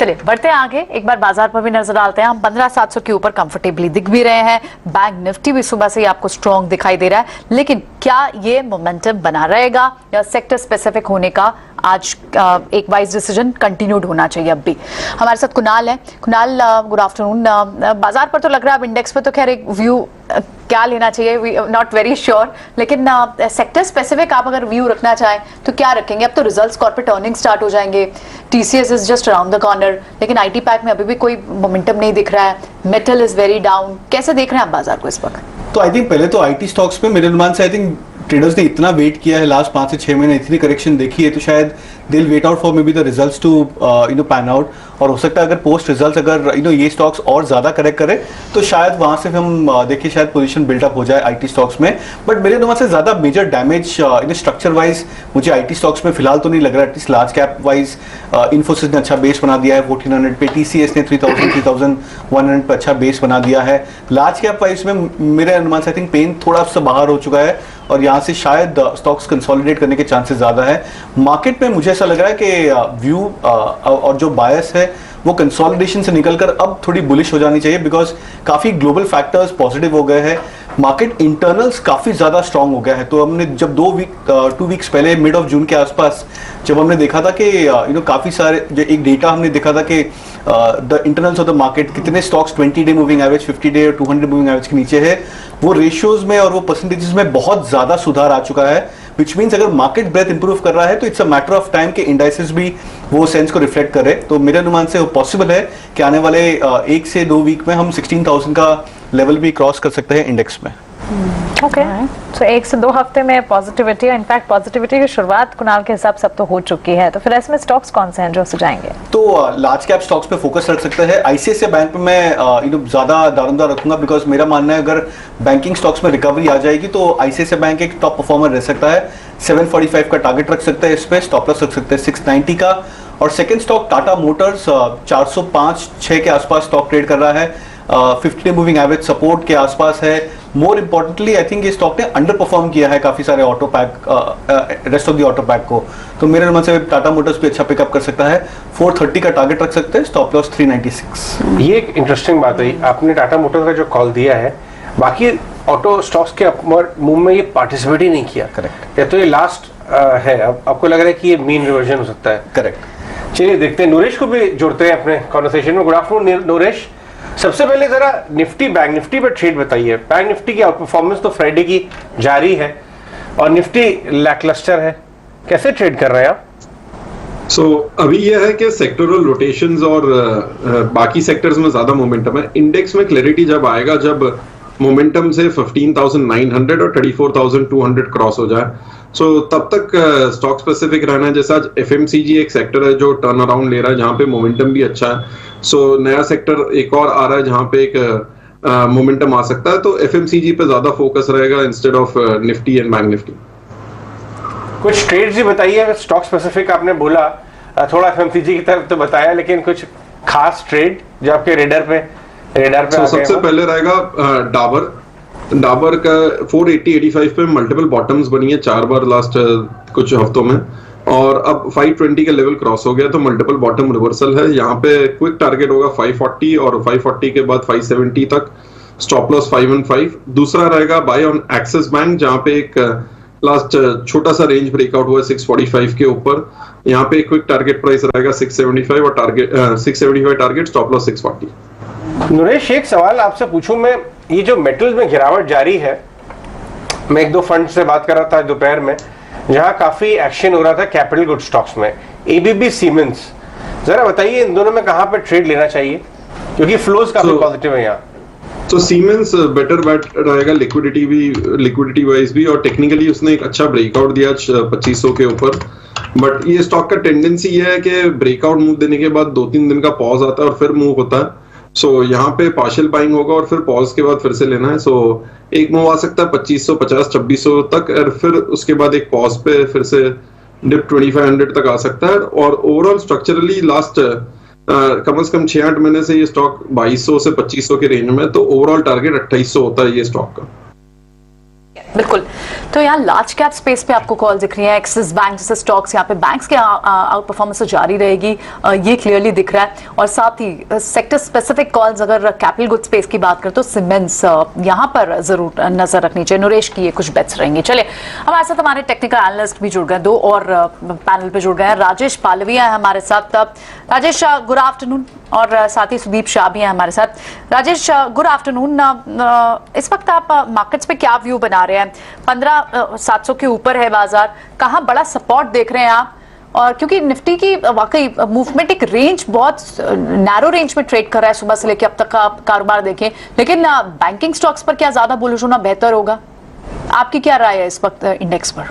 चलिए बढ़ते हैं आगे, एक बार बाजार पर भी नजर डालते हैं। हम 15,700 के ऊपर कंफर्टेबली दिख भी रहे हैं। बैंक निफ्टी भी सुबह से ही आपको स्ट्रॉन्ग दिखाई दे रहा है, लेकिन क्या ये मोमेंटम बना रहेगा या सेक्टर स्पेसिफिक होने का आज एक वाइज डिसीजन कंटिन्यूड होना चाहिए? अब भी हमारे साथ कुणाल है। Kunal, good afternoon. बाजार पर तो लग रहा है, अब इंडेक्स पे तो खैर एक व्यू क्या लेना चाहिए, नॉट वेरी श्योर, लेकिन सेक्टर स्पेसिफिक आप अगर व्यू रखना चाहें तो क्या रखेंगे? अब तो रिजल्ट्स, कॉर्पोरेट अर्निंग स्टार्ट हो जाएंगे, TCS is just around the corner, लेकिन आईटी पैक में अभी भी कोई मोमेंटम नहीं दिख रहा है, मेटल इज वेरी डाउन। कैसे देख रहे हैं आप बाजार को इस वक्त? तो आई थिंक पहले तो आईटी स्टॉक्स पे मेरे अनुमान से आई थिंक ट्रेडर्स ने इतना वेट किया है, लास्ट 5 से 6 महीने इतनी करेक्शन देखी है, तो शायद दिल wait out for maybe the results to pan out. और हो सकता है अगर पोस्ट रिजल्ट्स अगर ये स्टॉक्स और ज्यादा करेक्ट करे तो शायद वहां से हम देखिए शायद पोजीशन बिल्डअप हो जाए आईटी स्टॉक्स में। बट मेरे अनुमान से ज्यादा मेजर डैमेज स्ट्रक्चर वाइज मुझे आईटी स्टॉक्स में फिलहाल तो नहीं लग रहा। At least large cap wise Infosys ने अच्छा बेस बना दिया है 1400 पे, टीसीएस ने 3100 पे अच्छा बेस बना दिया है। लार्ज कैप वाइज में मेरे अनुमान से आई थिंक पेन थोड़ा सा बाहर हो चुका है और यहाँ से शायद स्टॉक्स कंसोलिडेट करने के चांसेस ज्यादा है। मार्केट में मुझे ऐसा लग रहा है कि व्यू और जो बायस है वो कंसोलिडेशन से निकलकर अब थोड़ी बुलिश हो जानी चाहिए, बिकॉज काफी ग्लोबल फैक्टर्स पॉजिटिव हो गए हैं, मार्केट इंटरनल्स काफी ज्यादा स्ट्रांग हो गया है। तो हमने जब 2 वीक्स पहले मिड ऑफ जून के आसपास जब हमने देखा था कि काफी सारे जो एक डेटा हमने देखा था कि the internals of the market कितने stocks 20 day moving average, 50 day और 200 मूविंग एवरेज के नीचे है, वो रेशियोज में और वो परसेंटेजेस में बहुत ज्यादा सुधार आ चुका है। विच मीन्स अगर मार्केट ब्रेथ इंप्रूव कर रहा है तो it's a matter of time कि इंडाइसेस भी वो सेंस को रिफ्लेक्ट करे। तो मेरे अनुमान से पॉसिबल है कि आने वाले 1 से 2 वीक में हम 16,000 का लेवल भी क्रॉस कर सकते हैं इंडेक्स में। ओके, तो 1 से 2 हफ्ते में पॉजिटिविटी, इनफैक्ट पॉजिटिविटी की शुरुआत कुणाल के हिसाब से अब तो हो चुकी है, तो फिर ऐसे में स्टॉक्स कौन से हैं जो सुझाएंगे? तो लार्ज कैप स्टॉक्स पे फोकस रख सकते हैं। आईसीआईसीआई बैंक में मैं ज्यादा दारोमदार रखूंगा, बिकॉज मेरा मानना है अगर बैंकिंग स्टॉक्स में रिकवरी आ जाएगी तो आईसीआईसीआई बैंक एक टॉप परफॉर्मर रह सकता है। 745 का टारगेट रख सकते हैं, इस पे स्टॉप लॉस रख सकते हैं 690 का। और सेकंड स्टॉक टाटा मोटर्स 405-6 के आसपास स्टॉक ट्रेड कर रहा है, 50 डे मूविंग एवरेज सपोर्ट के आसपास है। मोर इंपॉर्टेंटली आई थिंक ये स्टॉक ने अंडर परफॉर्म किया है काफी सारे auto pack, rest of the auto pack को, तो मेरे अनुमान से टाटा मोटर्स भी अच्छा पिकअप कर सकता है। 430 का टारगेट रख सकते हैं, स्टॉप लॉस 396। ये एक इंटरेस्टिंग बात है, आपने टाटा मोटर्स का जो कॉल दिया है, बाकी ऑटो स्टॉक्स के मूव में ये पार्टिसिपेट ही नहीं किया। करेक्ट, या तो ये लास्ट है, अब आपको लग रहा है कि ये मीन रिवर्जन हो सकता है। करेक्ट। चलिए देखते हैं, नूरेश को भी जोड़ते हैं अपने कॉन्वर्सेशन में। गुड आफ्टरनून नूरेश, सबसे पहले जरा निफ्टी बैंक निफ्टी पर ट्रेड बताइए। बैंक निफ्टी की आउट परफॉर्मेंस तो फ्राइडे की जारी है और निफ्टी लैकलस्टर है, कैसे ट्रेड कर रहे हैं आप? अभी यह है कि सेक्टरल रोटेशंस और बाकी सेक्टर्स में ज्यादा मोमेंटम है। इंडेक्स में क्लैरिटी जब आएगा जब मोमेंटम से 15,900 और 34,200 क्रॉस हो जाए, तब तक स्टॉक स्पेसिफिक रहना है। जैसा आज एफएमसीजी एक सेक्टर है जो टर्न अराउंड ले रहा है, जहां पे मोमेंटम भी अच्छा है। नया सेक्टर एक और आ रहा है जहां पे एक मोमेंटम आ सकता है, तो एफएमसीजी पे ज्यादा फोकस रहेगा instead of Nifty and bank Nifty. कुछ ट्रेड्स ही बताइए, स्टॉक स्पेसिफिक आपने बोला, थोड़ा एफएमसीजी की तरफ तो बताया, लेकिन कुछ खास ट्रेड जो आपके रेडर पे सबसे पहले रहेगा डाबर का 480-85 पे मल्टीपल बॉटम्स बनी है 4 बार लास्ट कुछ हफ्तों में, और अब 520 का लेवल क्रॉस हो गया, तो मल्टीपल बॉटम रिवर्सल है। यहाँ पे क्विक टारगेट होगा 540 और 540 के बाद 570 तक, स्टॉप लॉस 515। दूसरा रहेगा बाय ऑन एक्सिस बैंक, जहाँ पे एक लास्ट छोटा सा रेंज ब्रेकआउट हुआ है 645 के ऊपर, यहाँ पे क्विक टारगेट प्राइस रहेगा 675 और target 675 target, stop loss 640। Naresh, एक सवाल आपसे पूछूं मैं, ये जो मेटल्स में गिरावट जारी है, मैं 1-2 फंड से बात कर रहा था दोपहर में, जहां काफी एक्शन हो रहा था कैपिटल गुड स्टॉक्स में, एबीबी सीमेंस, जरा बताइए इन दोनों में कहां पे ट्रेड लेना चाहिए, क्योंकि फ्लोज काफी पॉजिटिव है यहाँ। तो सीमेंस बेटर बैट रहेगा लिक्विडिटी वाइज भी, और टेक्निकली उसने एक अच्छा ब्रेकआउट दिया 2500 के ऊपर। बट ये स्टॉक का टेंडेंसी ये है कि ब्रेकआउट मूव देने के बाद 2-3 दिन का पॉज आता है और फिर मूव होता है। यहाँ पे पार्शियल बाइंग होगा और फिर पॉज के बाद फिर से लेना है। एक मूव आ सकता है 2550-2600 तक, और फिर उसके बाद एक पॉज पे फिर से डिप 2500 तक आ सकता है। और ओवरऑल स्ट्रक्चरली लास्ट कम से कम 6-8 महीने से ये स्टॉक 2200 से 2500 के रेंज में, तो ओवरऑल टारगेट 2800 होता है ये स्टॉक का। बिल्कुल। तो यहाँ लार्ज कैप स्पेस पे आपको कॉल दिख रही है, एक्सिस बैंक जैसे स्टॉक्स, यहाँ पे बैंक्स के आउट परफॉर्मेंस तो जारी रहेगी, ये क्लियरली दिख रहा है। और साथ ही सेक्टर स्पेसिफिक कॉल्स, अगर कैपिटल गुड स्पेस की बात करें तो सीमेंट्स यहाँ पर जरूर नजर रखनी चाहिए। नरेश की ये कुछ बेट्स रहेंगी। चलिए, हमारे साथ हमारे टेक्निकल एनालिस्ट भी जुड़ गए, दो और पैनल पे जुड़ गए हैं। राजेश पालविया है हमारे साथ। Rajesh, good afternoon. और साथ ही सुदीप शाह भी हैं हमारे साथ। Rajesh, good afternoon. इस वक्त आप मार्केट्स पे क्या व्यू बना रहे हैं? 15,700 के ऊपर है बाजार, कहाँ बड़ा सपोर्ट देख रहे हैं आप? और क्योंकि निफ्टी की वाकई मूवमेंट एक रेंज, बहुत नैरो रेंज में ट्रेड कर रहा है सुबह से लेकर अब तक का कारोबार देखें, लेकिन बैंकिंग स्टॉक्स पर क्या ज्यादा बुलिश होना बेहतर होगा? आपकी क्या राय है इस वक्त इंडेक्स पर?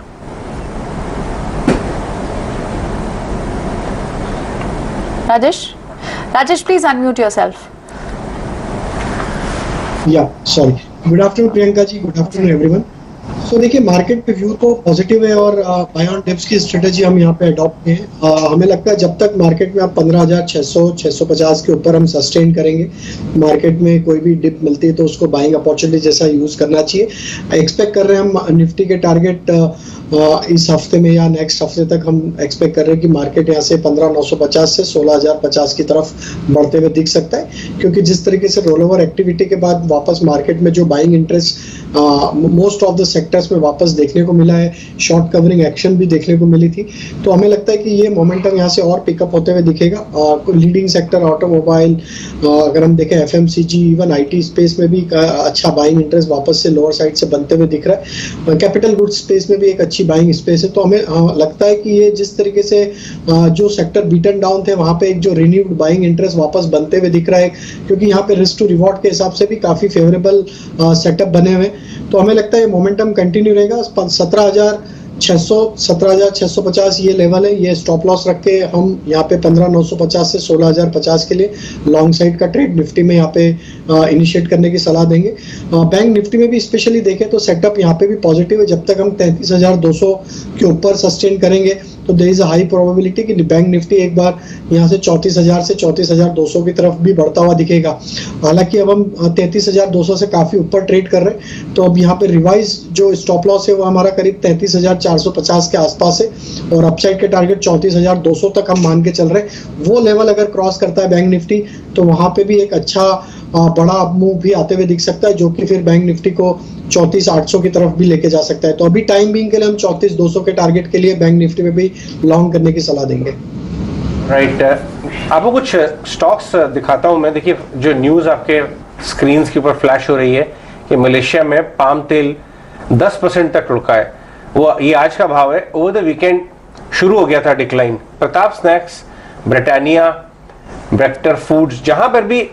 Rajesh, please unmute yourself. या sorry, good afternoon Priyanka ji, good afternoon everyone. सो देखिए, मार्केट पे व्यू तो पॉजिटिव है और बाय ऑन डिप्स की स्ट्रेटेजी हम यहाँ पे अडॉप्ट किए हैं। हमें लगता है जब तक मार्केट में आप 15,600 650 के ऊपर हम सस्टेन करेंगे, मार्केट में कोई भी डिप मिलती है तो उसको बाइंग अपॉर्चुनिटी जैसा यूज करना चाहिए। एक्सपेक्ट कर रहे हैं हम निफ्टी के टारगेट इस हफ्ते में या नेक्स्ट हफ्ते तक हम एक्सपेक्ट कर रहे हैं कि मार्केट यहाँ से 15,950 से 16,050 की तरफ बढ़ते हुए दिख सकता है, क्योंकि जिस तरीके से रोल ओवर एक्टिविटी के बाद वापस मार्केट में जो buying interest most of the sectors में वापस देखने को मिला है, शॉर्ट कवरिंग एक्शन भी देखने को मिली थी, तो हमें लगता है कि ये मोमेंटम यहाँ से और पिकअप होते हुए दिखेगा। लीडिंग सेक्टर ऑटोमोबाइल, अगर हम देखें एफएमसीजी, इवन आईटी स्पेस में भी अच्छा बाइंग इंटरेस्ट वापस से लोअर साइड से बनते हुए दिख रहा है। कैपिटल गुड्स स्पेस में भी एक अच्छी बाइंग स्पेस है। तो हमें लगता है कि ये जिस तरीके से जो सेक्टर बीटन डाउन थे वहां पे एक जो रिन्यूड बाइंग इंटरेस्ट वापस बनते हुए दिख रहा है, क्योंकि यहाँ पे रिस्क टू रिवॉर्ड के हिसाब से भी काफी फेवरेबल सेटअप बने हुए। तो हमें लगता है ये मोमेंटम कंटिन्यू रहेगा। 17,600 17,650 ये लेवल है, ये स्टॉप लॉस रख के हम यहाँ पे 15,950 से 16,050 के लिए लॉन्ग साइड का ट्रेड निफ्टी में यहाँ पे इनिशिएट करने की सलाह देंगे। बैंक निफ्टी में भी स्पेशली देखें तो सेटअप यहाँ पे भी पॉजिटिव है। जब तक हम 33,200 के ऊपर सस्टेन करेंगे तो there is a high probability कि बैंक निफ्टी एक बार यहाँ से 34,000 से 34,200 की तरफ भी बढ़ता हुआ दिखेगा। हालांकि अब हम 33,200 से काफी ऊपर ट्रेड कर रहे हैं, तो अब यहाँ पे रिवाइज जो स्टॉप लॉस है वो हमारा करीब 33,450 के आसपास है और अपसाइड के टारगेट 34,200 तक हम मान के चल रहे हैं। वो लेवल अगर क्रॉस करता है बैंक निफ्टी तो वहां पे भी एक अच्छा बड़ा मूव भी आते हुए दिख सकता है, जो कि फिर बैंक निफ्टी को 34,800 की तरफ भी लेके जा सकता है। तो अभी टाइम बीइंग के लिए हम 34,200 के टारगेट के लिए बैंक निफ्टी में भी लॉन्ग करने की सलाह देंगे। राइट, आपको कुछ स्टॉक्स दिखाता हूं मैं। देखिए, जो न्यूज आपके स्क्रीन के ऊपर फ्लैश हो रही है कि मलेशिया में पाम तेल 10% तक रुका है, वो ये आज का भाव है। ओवर द वीकेंड शुरू हो गया था decline. Prataap snacks, Britannia, Bector foods, जहां पर भी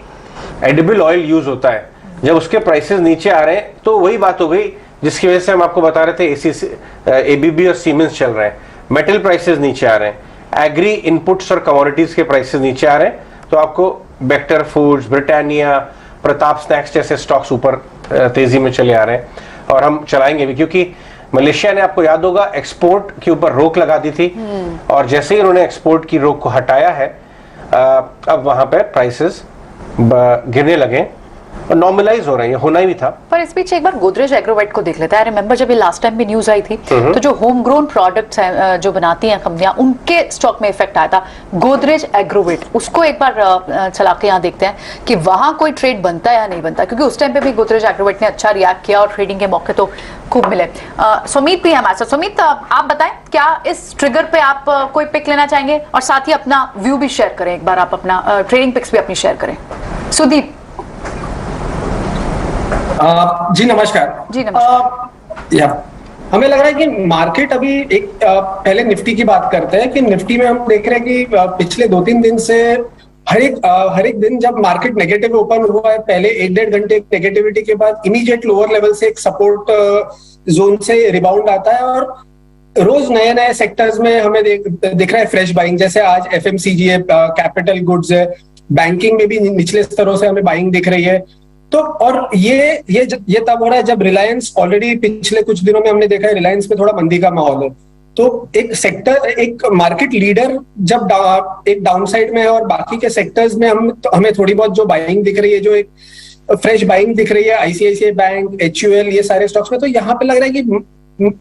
एडिबल ऑयल यूज होता है, जब उसके प्राइसेस नीचे आ रहे हैं तो वही बात हो गई जिसकी वजह से हम आपको बता रहे थे एबीबी और सीमेंस चल रहे हैं। मेटल प्राइसेस नीचे आ रहे हैं, एग्री इनपुट्स और कमोडिटीज के प्राइसेस नीचे आ रहे हैं, तो आपको Bector foods, Britannia, Pratap snacks जैसे स्टॉक्स ऊपर तेजी में चले आ रहे हैं। और हम चलाएंगे भी, क्योंकि मलेशिया ने, आपको याद होगा, एक्सपोर्ट के ऊपर रोक लगा दी थी और जैसे ही उन्होंने एक्सपोर्ट की रोक को हटाया है, अब वहां पे प्राइसेस गिरने लगे और नॉर्मलाइज हो रही है, होना ही था। पर इस बीच एक बार गोदरेज एग्रोवेट को देख लेते हैं। रिमेंबर जब ये लास्ट टाइम भी न्यूज आई थी तो जो होम ग्रोन प्रोडक्ट्स हैं जो बनाती हैं कंपनियां, उनके स्टॉक में इफेक्ट आया था। गोदरेज एग्रोवेट, उसको एक बार चला के यहाँ देखते हैं कि वहां कोई ट्रेड बनता है या नहीं बनता, क्योंकि उस टाइम पे भी गोदरेज एग्रोवेट ने अच्छा रिएक्ट किया और ट्रेडिंग के मौके तो खूब मिले। सुमित भी हमारे साथ। सुमित, आप बताएं, क्या इस ट्रिगर पे आप कोई पिक लेना चाहेंगे और साथ ही अपना व्यू भी शेयर करें, एक बार आप अपना ट्रेडिंग पिक्स भी अपनी शेयर करें। सुदीप जी नमस्कार। जी नमस्कार। हमें लग रहा है कि मार्केट अभी एक पहले निफ्टी की बात करते हैं कि निफ्टी में हम देख रहे हैं कि पिछले 2-3 दिन से हर एक दिन जब मार्केट नेगेटिव ओपन हुआ है, पहले 1-1.5 घंटे नेगेटिविटी के बाद इमीडिएट लोअर लेवल से एक सपोर्ट जोन से रिबाउंड आता है और रोज नए नए सेक्टर्स में हमें दिख रहा है फ्रेश बाइंग। जैसे आज एफएमसीजी है, कैपिटल गुड्स है, बैंकिंग में भी निचले स्तरों से हमें बाइंग दिख रही है। तो और ये तब हो रहा है जब रिलायंस, ऑलरेडी पिछले कुछ दिनों में हमने देखा है रिलायंस में थोड़ा मंदी का माहौल है। तो एक सेक्टर, एक मार्केट लीडर जब एक डाउन साइड में है और बाकी के सेक्टर्स में हमें थोड़ी बहुत जो बाइंग दिख रही है, जो एक फ्रेश बाइंग दिख रही है आईसीआईसीआई बैंक, एचयूएल, ये सारे स्टॉक्स में। तो यहाँ पे लग रहा है कि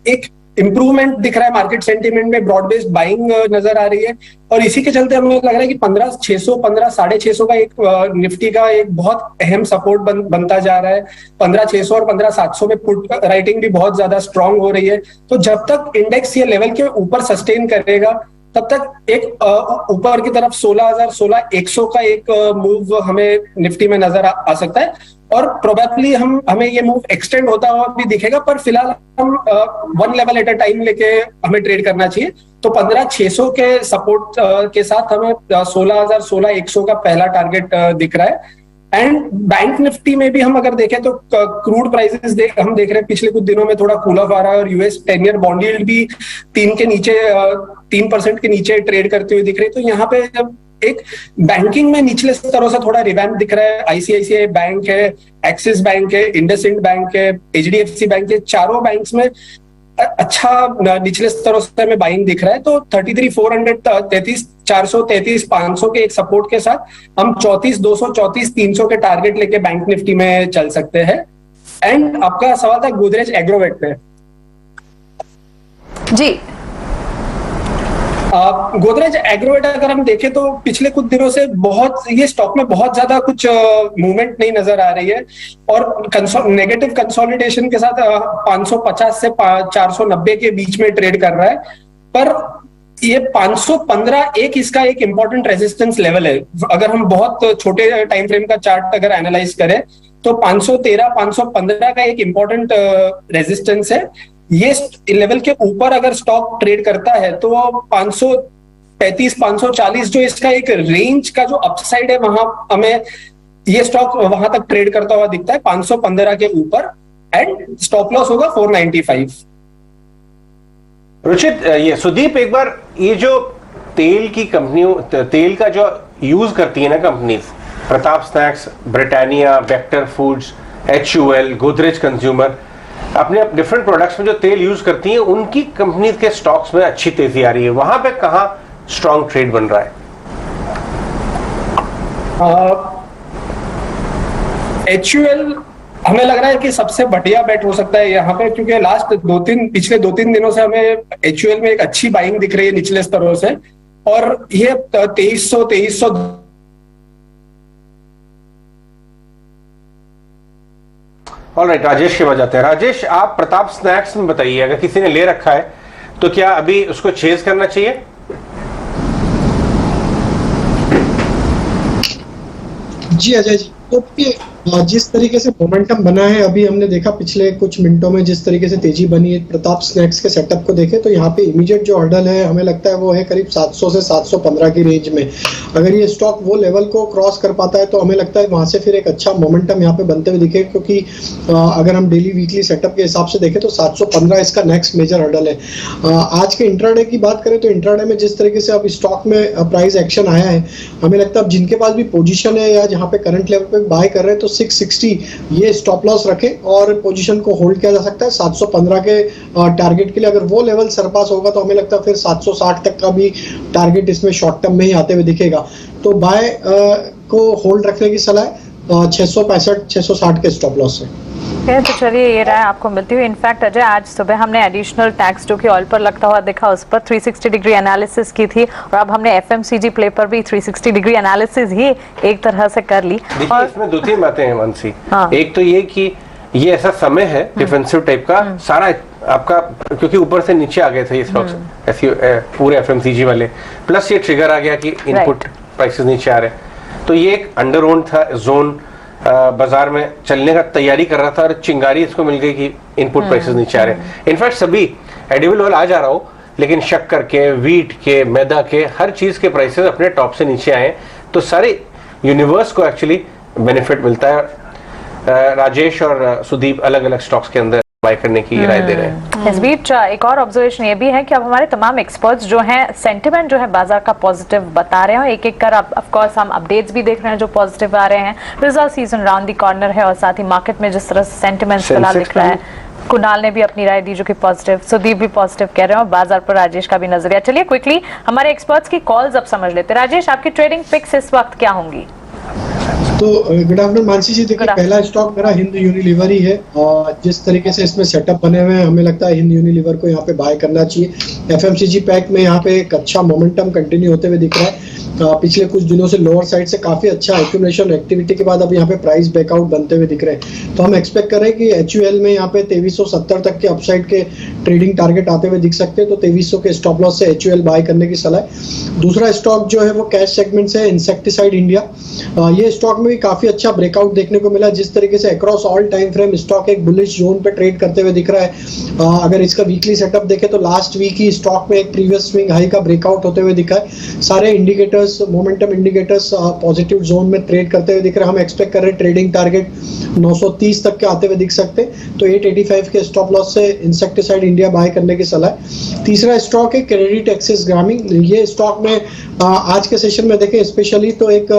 एक इंप्रूवमेंट दिख रहा है मार्केट सेंटीमेंट में, ब्रॉड बेस्ड बाइंग नजर आ रही है। और इसी के चलते हमें लग रहा है कि 15,600 15,650 का एक निफ्टी का एक बहुत अहम सपोर्ट बनता जा रहा है। 15,600 और 15,700 में पुट राइटिंग भी बहुत ज्यादा स्ट्रांग हो रही है। तो जब तक इंडेक्स ये लेवल के ऊपर सस्टेन करेगा तब तक एक ऊपर की तरफ 16,000 16,100 का एक मूव हमें निफ्टी में नजर आ सकता है। और प्रोबेबली हमें ये मूव एक्सटेंड होता हुआ भी दिखेगा, पर फिलहाल हम one level at a time लेके हमें ट्रेड करना चाहिए। तो 15,600 के सपोर्ट के साथ हमें 16,000 16,100 का पहला टारगेट दिख रहा है। एंड बैंक निफ्टी में भी हम अगर देखें तो क्रूड प्राइसेस हम देख रहे हैं पिछले कुछ दिनों में थोड़ा कूल ऑफ आ रहा है, और यूएस 10 ईयर बॉन्ड यील्ड भी 3% के नीचे ट्रेड करते हुए दिख रही है। तो यहाँ पे जब एक बैंकिंग में निचले स्तरों से थोड़ा रिवैम्प दिख रहा है, आईसीआईसीआई बैंक है, एक्सिस बैंक है, इंडसइंड बैंक है, एचडीएफसी बैंक है, चारों बैंक्स में अच्छा निचले स्तरों से हमें बाइंग दिख रहा है। तो 33,400 33,433 के एक सपोर्ट के साथ हम 34,200 34,300 के टारगेट लेके बैंक निफ्टी में चल सकते हैं। एंड आपका सवाल था गोदरेज एग्रोवेट पे। जी, गोदरेज एग्रोवेट अगर हम देखें तो पिछले कुछ दिनों से ये स्टॉक में बहुत ज्यादा कुछ मूवमेंट नहीं नजर आ रही है, और नेगेटिव कंसोलिडेशन के साथ 550 से 490 के बीच में ट्रेड कर रहा है। पर ये 515 इसका एक इंपॉर्टेंट रेजिस्टेंस लेवल है। अगर हम बहुत छोटे टाइम फ्रेम का चार्ट अगर एनालाइज करें तो 513 515 का एक इंपॉर्टेंट रेजिस्टेंस है। ये लेवल के ऊपर अगर स्टॉक ट्रेड करता है तो 535 540 जो इसका एक रेंज का जो अपसाइड है, वहां हमें ये स्टॉक वहां तक ट्रेड करता हुआ दिखता है 515 के ऊपर। एंड स्टॉप लॉस होगा 495। रुचित, ये सुदीप एक बार ये जो तेल की कंपनियों, तेल का जो यूज करती है ना companies, Pratap snacks, Britannia, vector foods, HUL, Godrej consumer, अपने डिफरेंट प्रोडक्ट्स में जो तेल यूज करती हैं, उनकी कंपनी के स्टॉक्स में अच्छी तेजी आ रही है। वहां पे कहां स्ट्रॉन्ग ट्रेड बन रहा है? एचयूएल हमें लग रहा है कि सबसे बढ़िया बेट हो सकता है यहाँ पे, क्योंकि पिछले 2-3 दिनों से हमें एचयूएल में एक अच्छी बाइंग दिख रही है निचले स्तरों से, और ये 2300 ऑलराइट, राजेश के बाद जाते हैं। राजेश, आप प्रताप स्नैक्स में बताइए, अगर किसी ने ले रखा है तो क्या अभी उसको चेज करना चाहिए? जी अजय जी, तो जिस तरीके से मोमेंटम बना है, अभी हमने देखा पिछले कुछ मिनटों में जिस तरीके से तेजी बनी है प्रताप स्नैक्स के सेटअप को देखें तो यहाँ पे इमीडिएट जो हर्डल है हमें लगता है वो है करीब 700 से 715 की रेंज में। अगर ये स्टॉक वो लेवल को क्रॉस कर पाता है तो हमें लगता है वहां से फिर एक अच्छा मोमेंटम यहाँ पे बनते हुए दिखे, क्योंकि अगर हम डेली वीकली सेटअप के हिसाब से देखें तो 715 इसका नेक्स्ट मेजर हर्डल है। आज के इंट्राडे की बात करें तो इंट्राडे में जिस तरीके से अब स्टॉक में प्राइस एक्शन आया है, हमें लगता है अब जिनके पास भी पोजिशन है या जहाँ पे करंट लेवल पे बाय कर रहे हैं तो 660 ये स्टॉप लॉस रखें और पोजीशन को होल्ड किया जा सकता है 715 के टारगेट के लिए। अगर वो लेवल सरपास होगा तो हमें लगता है फिर 760 तक का भी टारगेट इसमें शॉर्ट टर्म में ही आते हुए दिखेगा। तो बाय को होल्ड रखने की सलाह 665 660 के स्टॉप लॉस से। तो चलिए, ये राय आपको मिलती हुई। इनफैक्ट अजय, आज सुबह हमने एडिशनल टैक्स जो कि ऑयल पर लगता हुआ दिखा, उस पर 360 डिग्री एनालिसिस की थी, और अब हमने एफएमसीजी प्ले पर भी 360 डिग्री एनालिसिस ही एक तरह से कर ली। देखिए, इसमें 2-3 बातें हैं मानसी। एक तो ये कि ये ऐसा समय है डिफेंसिव टाइप का सारा आपका, क्योंकि ऊपर से नीचे आ गए थे ये स्टॉक्स ऐसी पूरे एफएमसीजी वाले, प्लस ये ट्रिगर आ गया कि इनपुट प्राइसेस नीचे आ रहे, तो ये एक अंडर ओन था जोन, बाजार में चलने का तैयारी कर रहा था और चिंगारी इसको मिल गई कि इनपुट प्राइसेस नीचे आ रहे हैं। इनफैक्ट सभी एडिबल ऑयल आ जा रहा हो, लेकिन शक्कर के, वीट के, मैदा के, हर चीज के प्राइसेस अपने टॉप से नीचे आए, तो सारे यूनिवर्स को एक्चुअली बेनिफिट मिलता है। राजेश और सुदीप अलग अलग स्टॉक्स के अंदर बाय करने की राय दे रहे हैं। इस बीच एक और ऑब्जर्वेशन ये भी है कि अब हमारे तमाम एक्सपर्ट्स जो हैं सेंटिमेंट जो है बाजार का पॉजिटिव बता रहे हैं, एक एक कर ऑफ कोर्स हम अपडेट्स भी देख रहे हैं जो पॉजिटिव आ रहे हैं। Result season round the corner है, और साथ ही मार्केट में जिस तरह से सेंटिमेंट फिलहाल दिख रहा है, कुणाल ने भी अपनी राय दी जो कि पॉजिटिव, सुदीप भी पॉजिटिव कह रहे हैं, और बाजार पर राजेश का भी नजरिया। चलिए क्विकली हमारे एक्सपर्ट्स की कॉल्स अब समझ लेते हैं। राजेश, आपकी ट्रेडिंग पिक्स इस वक्त क्या होंगी? तो गुड आफ्टरनून मानसी जी, देखिए पहला स्टॉक मेरा हिंद यूनिलीवर ही है और जिस तरीके से इसमें सेटअप बने हुए हैं हमें लगता है हिंद यूनिलीवर को यहाँ पे बाय करना चाहिए। एफएमसीजी पैक में यहाँ पे एक अच्छा मोमेंटम कंटिन्यू होते हुए दिख रहा है। पिछले कुछ दिनों से लोअर साइड से काफी अच्छा एक्यूमुलेशन एक्टिविटी के बाद अब यहाँ पे प्राइस ब्रेकआउट बनते हुए दिख रहे हैं। तो हम एक्सपेक्ट कर रहे हैं कि एचयूएल में यहाँ पे 2370 तक के अपसाइड के ट्रेडिंग टारगेट आते हुए दिख सकते हैं। तो 2300 के स्टॉप लॉस से एचयूएल बाय करने की सलाह है। दूसरा स्टॉक जो है वो कैश सेगमेंट से इंसेक्टिसाइड इंडिया। ये स्टॉक में भी काफी अच्छा ब्रेकआउट देखने को मिला। जिस तरीके से across all time frame stock एक बुलिश जोन पे ट्रेड करते हुए दिख रहा है। अगर इसका वीकली सेटअप देखें तो लास्ट वीक ही स्टॉक में एक प्रीवियस स्विंग हाई का ब्रेकआउट होते हुए दिखा है। सारे indicators momentum indicators positive zone में ट्रेड करते हुए दिख रहे हैं। हम एक्सपेक्ट कर रहे हैं ट्रेडिंग टारगेट 930 तक के आते हुए दिख सकते हैं। तो 885 के स्टॉप लॉस से इंसेक्टिसाइड इंडिया बाय करने की सलाह है। तीसरा स्टॉक है क्रेडिट एक्सिस ग्रामीण। ये स्टॉक में आज के सेशन में देखें स्पेशली तो एक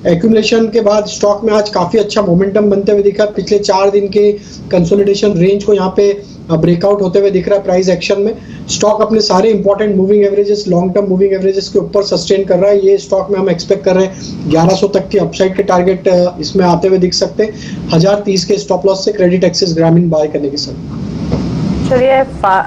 एक्यूमुलेशन के बाद स्टॉक में आज काफी अच्छा मोमेंटम बनते हुए दिखा। पिछले 4 दिन के कंसोलिडेशन रेंज को यहाँ पे ब्रेकआउट होते हुए दिख रहा है। प्राइस एक्शन में स्टॉक अपने सारे important moving averages long term moving averages के ऊपर सस्टेन कर रहा है। ये स्टॉक में हम एक्सपेक्ट कर रहे हैं 1100 तक के अपसाइड के टारगेट इसमें आते हुए दिख सकते हैं। 1030 के स्टॉप लॉस से क्रेडिट एक्सिस ग्रामीण बाय करने की सलाह। चलिए,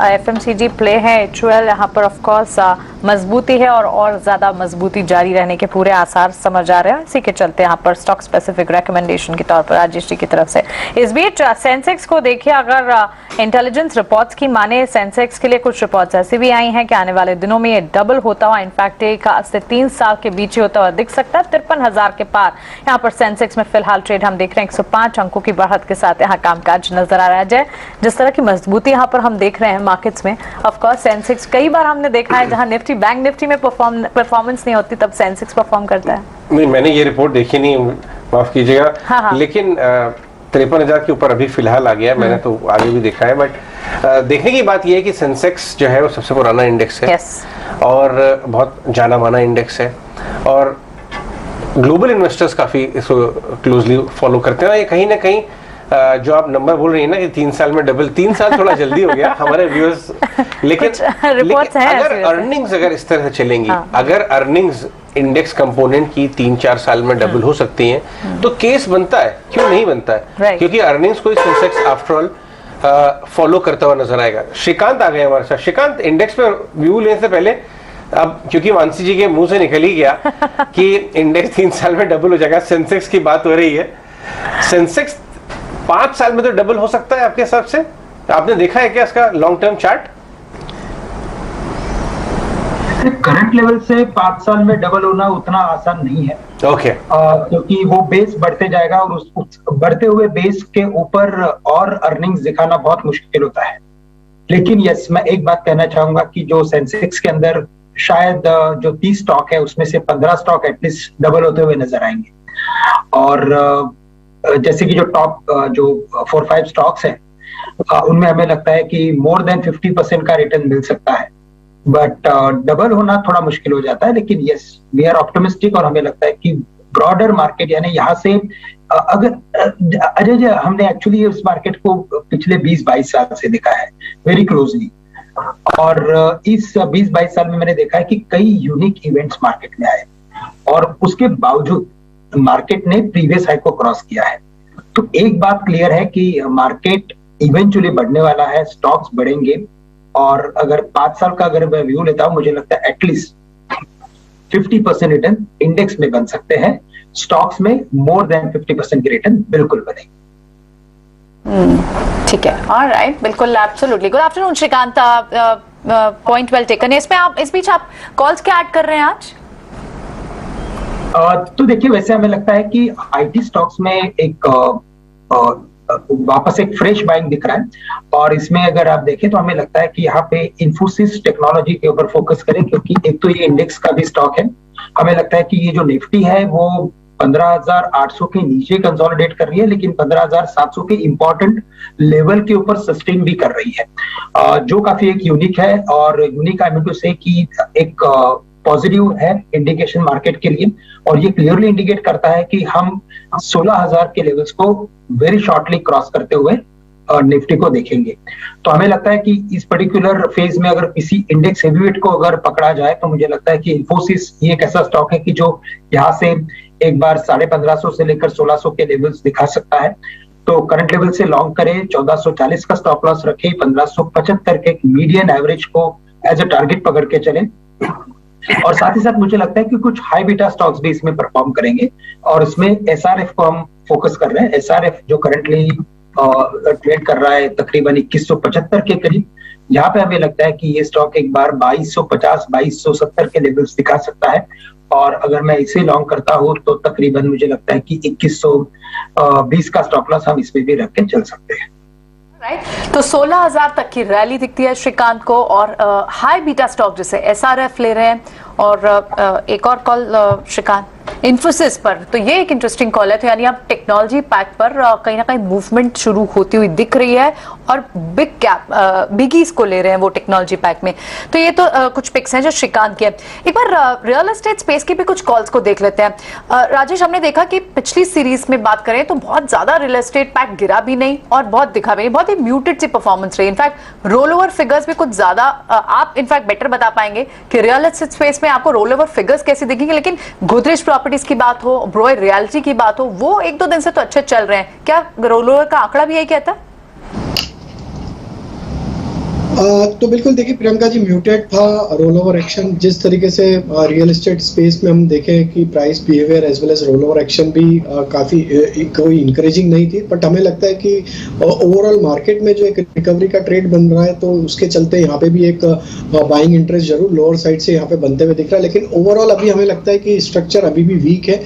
एफएमसीजी प्ले है एचयूएल, यहाँ पर ऑफ कोर्स मजबूती है और ज्यादा मजबूती जारी रहने के पूरे आसार समझ आ रहे हैं। इसी के चलते यहाँ पर स्टॉक स्पेसिफिक रेकमेंडेशन के तौर पर राजेश जी की तरफ से। इस बीच सेंसेक्स को देखिए, अगर इंटेलिजेंस रिपोर्ट्स की माने सेंसेक्स के लिए कुछ रिपोर्ट्स ऐसी भी आई हैं कि आने वाले दिनों में ये डबल होता हुआ, इनफैक्ट एक से 3 साल के बीच ही होता हुआ दिख सकता है। 53,000 के पार यहाँ पर सेंसेक्स में फिलहाल ट्रेड हम देख रहे हैं। 105 अंकों की बढ़त के साथ यहाँ कामकाज नजर आ रहा है। जिस तरह की मजबूती यहाँ पर हम देख रहे हैं मार्केट्स में, ऑफ कोर्स सेंसेक्स कई बार हमने देखा है जहां निफ्टी बैंक निफ्टी में परफॉर्मेंस नहीं होती तब सेंसेक्स परफॉर्म करता है। नहीं, मैंने ये रिपोर्ट देखी नहीं, माफ कीजिएगा। हाँ। लेकिन 53,000 के ऊपर अभी फिलहाल आ गया है। मैंने तो आगे भी देखा है, बट देखने की बात यह है कि सेंसेक्स जो है वो सबसे पुराना इंडेक्स है और बहुत जाना माना इंडेक्स है और ग्लोबल इन्वेस्टर्स काफी इसको क्लोजली फॉलो करते हैं। और ये कहीं ना कहीं जो आप नंबर बोल रही है ना कि 3 साल में डबल, 3 साल थोड़ा जल्दी हो गया हमारे व्यूअर्स, लेकिन अगर अर्निंग्स अगर इस तरह से चलेंगी, अगर अर्निंग्स इंडेक्स कंपोनेंट की 3-4 साल में डबल हो सकती हैं, तो केस बनता है, क्यों नहीं बनता है? क्योंकि अर्निंग्स को सेंसेक्स आफ्टर ऑल फॉलो करता हुआ नजर आएगा। श्रीकांत आ गए हमारे साथ। श्रीकांत, इंडेक्स पे व्यू लेने से पहले, अब क्योंकि मानसी जी के मुंह से निकल ही गया कि इंडेक्स 3 साल में डबल हो जाएगा, सेंसेक्स की बात हो रही है। सेंसेक्स 5 साल में तो डबल हो सकता है आपके हिसाब से? आपने देखा है क्या इसका long term chart? Current level से 5 साल में डबल होना उतना आसान नहीं है। ओके। क्योंकि वो बेस बढ़ते जाएगा और उस बढ़ते हुए बेस के ऊपर और अर्निंग्स दिखाना बहुत मुश्किल होता है। लेकिन यस, मैं एक बात कहना चाहूंगा कि जो सेंसेक्स के अंदर शायद जो 30 स्टॉक है उसमें से 15 स्टॉक एटलीस्ट डबल होते हुए नजर आएंगे। और जैसे कि जो टॉप जो 4-5 स्टॉक्स हैं उनमें हमें लगता है कि मोर देन 50% का रिटर्न मिल सकता है, बट डबल होना थोड़ा मुश्किल हो जाता है। लेकिन यस, वी आर ऑप्टिमिस्टिक और हमें लगता है कि ब्रॉडर मार्केट, यानी यहाँ से अगर अजय जी, हमने एक्चुअली इस मार्केट को पिछले 20-22 साल से देखा है वेरी क्लोजली, और इस 20-22 साल में मैंने देखा है कि कई यूनिक इवेंट्स मार्केट में आए और उसके बावजूद मार्केट ने प्रीवियस हाई को क्रॉस किया है। तो एक बात क्लियर है कि मार्केट इवेंचुअली बढ़ने वाला है, स्टॉक्स बढ़ेंगे, और अगर 5 साल का अगर मैं व्यू लेता हूं, मुझे लगता है एटलीस्ट 50% रिटर्न इंडेक्स में बन सकते हैं। स्टॉक्स में मोर देन 50% की रिटर्न बिल्कुल बनेगी। ठीक है, ऑलराइट, बिल्कुल, absolutely. Good afternoon Srikanth, point well taken. इसमें आप इस बीच आप कॉल्स क्या ऐड कर रहे हैं आज? तो देखिए, वैसे हमें लगता है कि आईटी स्टॉक्स में एक वापस एक फ्रेश बाइंग दिख रहा है, और इसमें अगर आप देखें तो हमें लगता है कि यहाँ पे इन्फोसिस टेक्नोलॉजी के ऊपर फोकस करें, क्योंकि एक तो ये इंडेक्स का भी स्टॉक है। हमें लगता है कि ये जो निफ्टी है वो 15,800 के नीचे कंसोलिडेट कर रही है, लेकिन 15,700 के इंपॉर्टेंट लेवल के ऊपर सस्टेन भी कर रही है, जो काफी एक यूनिक है। और unique I mean to say कि एक पॉजिटिव है इंडिकेशन मार्केट के लिए, और ये क्लियरली इंडिकेट करता है कि हम 16,000 के लेवल्स को वेरी शॉर्टली क्रॉस करते हुए निफ्टी को देखेंगे। तो हमें लगता है कि इस पर्टिकुलर फेज में अगर किसी इंडेक्स हेवीवेट को अगर पकड़ा जाए तो मुझे लगता है कि इन्फोसिस ये एक ऐसा स्टॉक है कि जो यहाँ से एक बार 1550 से लेकर 1600 के लेवल्स दिखा सकता है। तो करंट लेवल से लॉन्ग करें, 1440 का स्टॉप लॉस रखें, 1575 के मीडियन एवरेज को एज अ टारगेट पकड़ के चलें। और साथ ही साथ मुझे लगता है कि कुछ हाई बीटा स्टॉक्स भी इसमें परफॉर्म करेंगे, और इसमें एसआरएफ को हम फोकस कर रहे हैं। एसआरएफ जो करंटली ट्रेड कर रहा है तकरीबन 2175 के करीब, यहाँ पे हमें लगता है कि ये स्टॉक एक बार 2250 2270 के लेवल्स दिखा सकता है। और अगर मैं इसे लॉन्ग करता हूँ तो तकरीबन मुझे लगता है कि 2120 का स्टॉप लॉस हम इसमें भी रख के चल सकते हैं। राइट, तो 16,000 तक की रैली दिखती है श्रीकांत को, और हाई बीटा स्टॉक जैसे एसआरएफ ले रहे हैं, और एक और कॉल श्रीकांत इन्फोसिस पर, तो ये एक इंटरेस्टिंग कॉल है। तो यानी अब टेक्नोलॉजी पैक पर कहीं ना कहीं मूवमेंट शुरू होती हुई दिख रही है, और बिग कैप बिगीज को ले रहे हैं वो टेक्नोलॉजी पैक में। तो ये तो कुछ पिक्स हैं जो श्रीकांत के। एक बार रियल एस्टेट स्पेस की भी कुछ कॉल्स को देख लेते हैं। राजेश, हमने देखा कि पिछली सीरीज में बात करें तो बहुत ज्यादा रियल एस्टेट पैक गिरा भी नहीं और बहुत दिखा भी नहीं, बहुत ही म्यूटेड सी परफॉर्मेंस रही। इनफैक्ट रोल ओवर फिगर्स भी कुछ ज्यादा, आप इनफैक्ट बेटर बता पाएंगे कि रियल एस्टेट स्पेस में आपको रोल ओवर फिगर्स कैसे दिखेंगे, लेकिन गोदरेज प्रॉपर्टीज की बात हो, ब्रोय रियल्टी की बात हो, वो एक दो दिन से तो अच्छे चल रहे हैं। क्या रोल ओवर का आंकड़ा भी यही कहता है? तो बिल्कुल देखिए प्रियंका जी, म्यूटेड था रोल ओवर एक्शन। जिस तरीके से रियल एस्टेट स्पेस में हम देखें कि price behaviour as well as roll over action भी काफ़ी कोई इंकरेजिंग नहीं थी, बट हमें लगता है कि ओवरऑल मार्केट में जो एक रिकवरी का ट्रेड बन रहा है, तो उसके चलते यहाँ पे भी एक बाइंग इंटरेस्ट जरूर लोअर साइड से यहाँ पे बनते हुए दिख रहा है। लेकिन ओवरऑल अभी हमें लगता है कि स्ट्रक्चर अभी भी वीक है।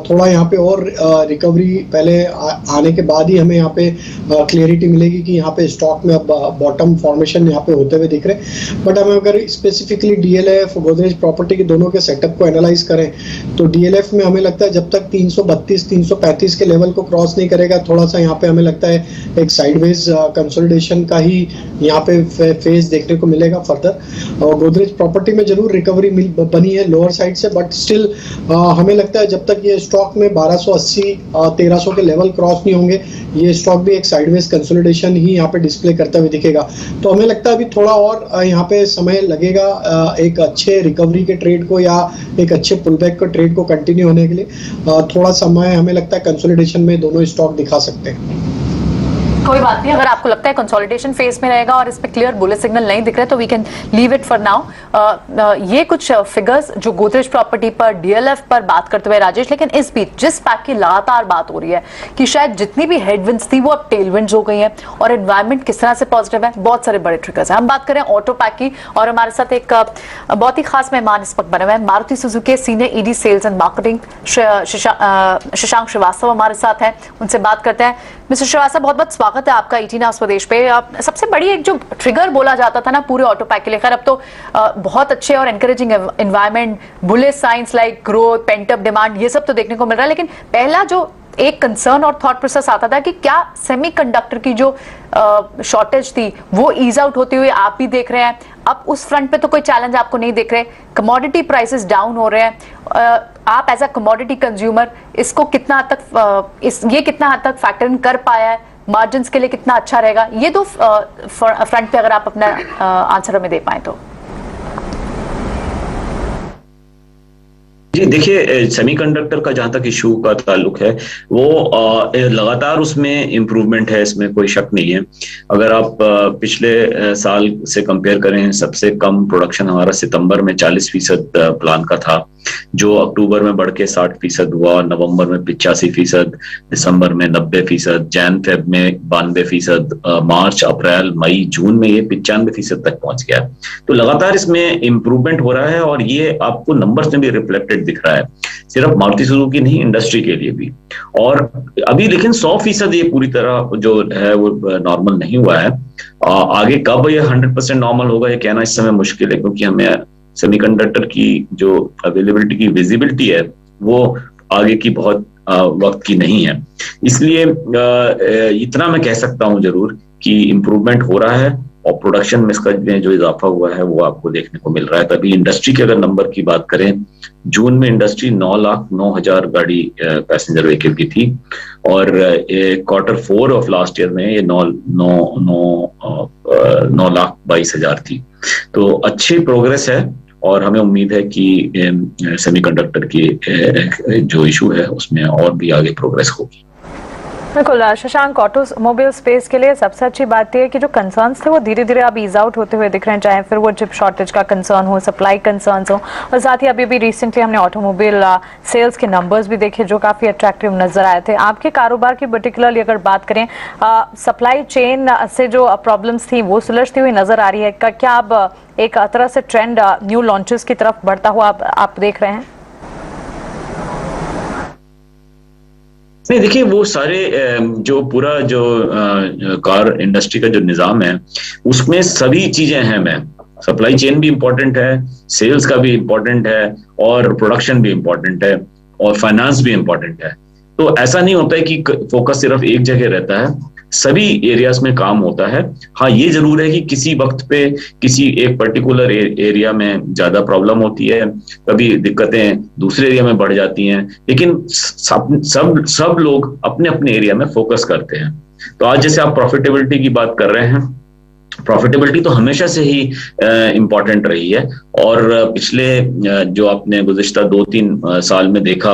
थोड़ा यहाँ पे और रिकवरी पहले आने के बाद ही हमें यहाँ पे क्लियरिटी मिलेगी कि यहाँ पे स्टॉक में अब बॉटम फॉर्मेशन यहाँ पे होते हुए दिख रहे। बट हमें अगर स्पेसिफिकली डीएलएफ गोदरेज प्रॉपर्टी के दोनों के सेटअप को एनालाइज करें, तो डीएलएफ में हमें लगता है जब तक 332 335 के लेवल को क्रॉस नहीं करेगा, थोड़ा सा यहाँ पे हमें लगता है एक साइडवेज कंसोलिडेशन का ही यहाँ पे फेज देखने को मिलेगा फर्दर। और गोदरेज प्रॉपर्टी में जरूर रिकवरी बनी है लोअर साइड से, बट स्टिल हमें लगता है जब तक ये स्टॉक में 1280 1300 के लेवल क्रॉस नहीं होंगे, ये स्टॉक भी एक साइडवेज कंसोलिडेशन ही यहाँ पे डिस्प्ले करते हुए दिखेगा। तो हमें लगता है अभी थोड़ा और यहाँ पे समय लगेगा एक अच्छे रिकवरी के ट्रेड को या एक अच्छे पुलबैक के ट्रेड को कंटिन्यू होने के लिए। थोड़ा समय हमें लगता है कंसोलिडेशन में दोनों स्टॉक दिखा सकते हैं। कोई बात नहीं, अगर आपको लगता है कंसोलिडेशन फेज में रहेगा और इस पे क्लियर बुलिश सिग्नल नहीं दिख रहे तो we can leave it for now. ये कुछ फिगर्स जो गोदरेज प्रॉपर्टी पर, डीएलएफ पर बात करते हुए राजेश, लेकिन इस बीच जिस पैक की लगातार बात हो रही है कि शायद जितनी भी हेडविंड्स थी वो अब टेलविंड्स हो गई हैं, और एनवायरमेंट किस तरह से पॉजिटिव है, बहुत सारे बड़े ट्रिगर्स हैं। हम बात करें ऑटो पैक की, और हमारे साथ एक बहुत ही खास मेहमान इस वक्त बने हुए हैं, Maruti Suzuki senior ED sales and marketing Shashank Srivastava हमारे साथ हैं। उनसे बात करते हैं। मिस्टर श्रीवास्तव, बहुत बहुत स्वागत है आपका ईटी नाउ स्वदेश पे। सबसे बड़ी एक जो ट्रिगर बोला जाता था ना पूरे ऑटो पैक के लिए, खैर अब तो बहुत अच्छे और encouraging environment, bullish science like growth, pent up demand, ये सब तो देखने को मिल रहा है। लेकिन पहला जो एक कंसर्न और थॉट प्रोसेस आता था कि क्या सेमीकंडक्टर की जो शॉर्टेज थी वो ईज आउट होती हुई आप भी देख रहे हैं। अब उस फ्रंट पे तो कोई चैलेंज आपको नहीं दिख रहे, कमोडिटी प्राइसेस डाउन हो रहे हैं। आप एज अ कमोडिटी कंज्यूमर इसको कितना हद तक ये कितना हद तक फैक्टर इन कर पाया है, मार्जिन्स के लिए कितना अच्छा रहेगा, ये दो फ्रंट पे अगर आप अपना आंसर हमें दे पाए तो। जी देखिए, सेमीकंडक्टर का जहां तक इशू का ताल्लुक है वो लगातार उसमें इम्प्रूवमेंट है, इसमें कोई शक नहीं है। अगर आप पिछले साल से कंपेयर करें, सबसे कम प्रोडक्शन हमारा सितंबर में 40% प्लान का था, जो अक्टूबर में बढ़ के 60% हुआ, नवंबर में 85%, दिसंबर में 90%, जैन फेब में 92%, मार्च अप्रैल मई जून में ये 95% तक पहुंच गया। तो लगातार इसमें इम्प्रूवमेंट हो रहा है, और ये आपको नंबर्स में भी रिफ्लेक्टेड दिख रहा है, सिर्फ मारुति सुजुकी नहीं, इंडस्ट्री के लिए भी। और अभी लेकिन 100% ये पूरी तरह जो है वो नॉर्मल नहीं हुआ है। आगे कब ये 100% नॉर्मल होगा ये कहना इस समय मुश्किल है, क्योंकि हमें सेमीकंडक्टर की जो अवेलेबिलिटी की विजिबिलिटी है वो आगे की बहुत वक्त की नहीं है। इसलिए इतना मैं कह सकता हूं जरूर कि इम्प्रूवमेंट हो रहा है, और प्रोडक्शन में इसका जो इजाफा हुआ है वो आपको देखने को मिल रहा है। तभी इंडस्ट्री के अगर नंबर की बात करें, जून में इंडस्ट्री 9,09,000 गाड़ी पैसेंजर व्हीकल की थी, और Q4 ऑफ लास्ट ईयर में ये 9,22,000 थी। तो अच्छी प्रोग्रेस है, और हमें उम्मीद है कि सेमीकंडक्टर की जो इशू है उसमें और भी आगे प्रोग्रेस होगी। बिल्कुल शशांक, ऑटोमोबाइल स्पेस के लिए सबसे अच्छी बात यह है कि जो कंसर्न्स थे वो धीरे धीरे अब ईज आउट होते हुए दिख रहे हैं, चाहे फिर वो चिप शॉर्टेज का कंसर्न हो, सप्लाई कंसर्न्स हो, और साथ ही अभी भी रिसेंटली हमने ऑटोमोबाइल सेल्स के नंबर्स भी देखे जो काफी अट्रैक्टिव नजर आए थे। आपके कारोबार की पर्टिकुलरली अगर बात करें, सप्लाई चेन से जो प्रॉब्लम्स थी वो सुलझती हुई नजर आ रही है, क्या अब एक तरह से ट्रेंड न्यू लॉन्चेस की तरफ बढ़ता हुआ आप देख रहे हैं? नहीं, देखिए वो सारे जो पूरा जो कार इंडस्ट्री का जो निजाम है उसमें सभी चीजें अहम है। सप्लाई चेन भी इम्पोर्टेंट है, सेल्स का भी इम्पोर्टेंट है, और प्रोडक्शन भी इम्पोर्टेंट है, और फाइनेंस भी इम्पोर्टेंट है। तो ऐसा नहीं होता है कि फोकस सिर्फ एक जगह रहता है, सभी एरियाज में काम होता है। हाँ, ये जरूर है कि किसी वक्त पे किसी एक पर्टिकुलर एरिया में ज्यादा प्रॉब्लम होती है, कभी दिक्कतें दूसरे एरिया में बढ़ जाती हैं, लेकिन सब लोग अपने अपने एरिया में फोकस करते हैं। तो आज जैसे आप प्रॉफिटेबिलिटी की बात कर रहे हैं, प्रॉफिटेबिलिटी तो हमेशा से ही इम्पोर्टेंट रही है, और पिछले जो आपने गुज़िश्ता 2-3 साल में देखा,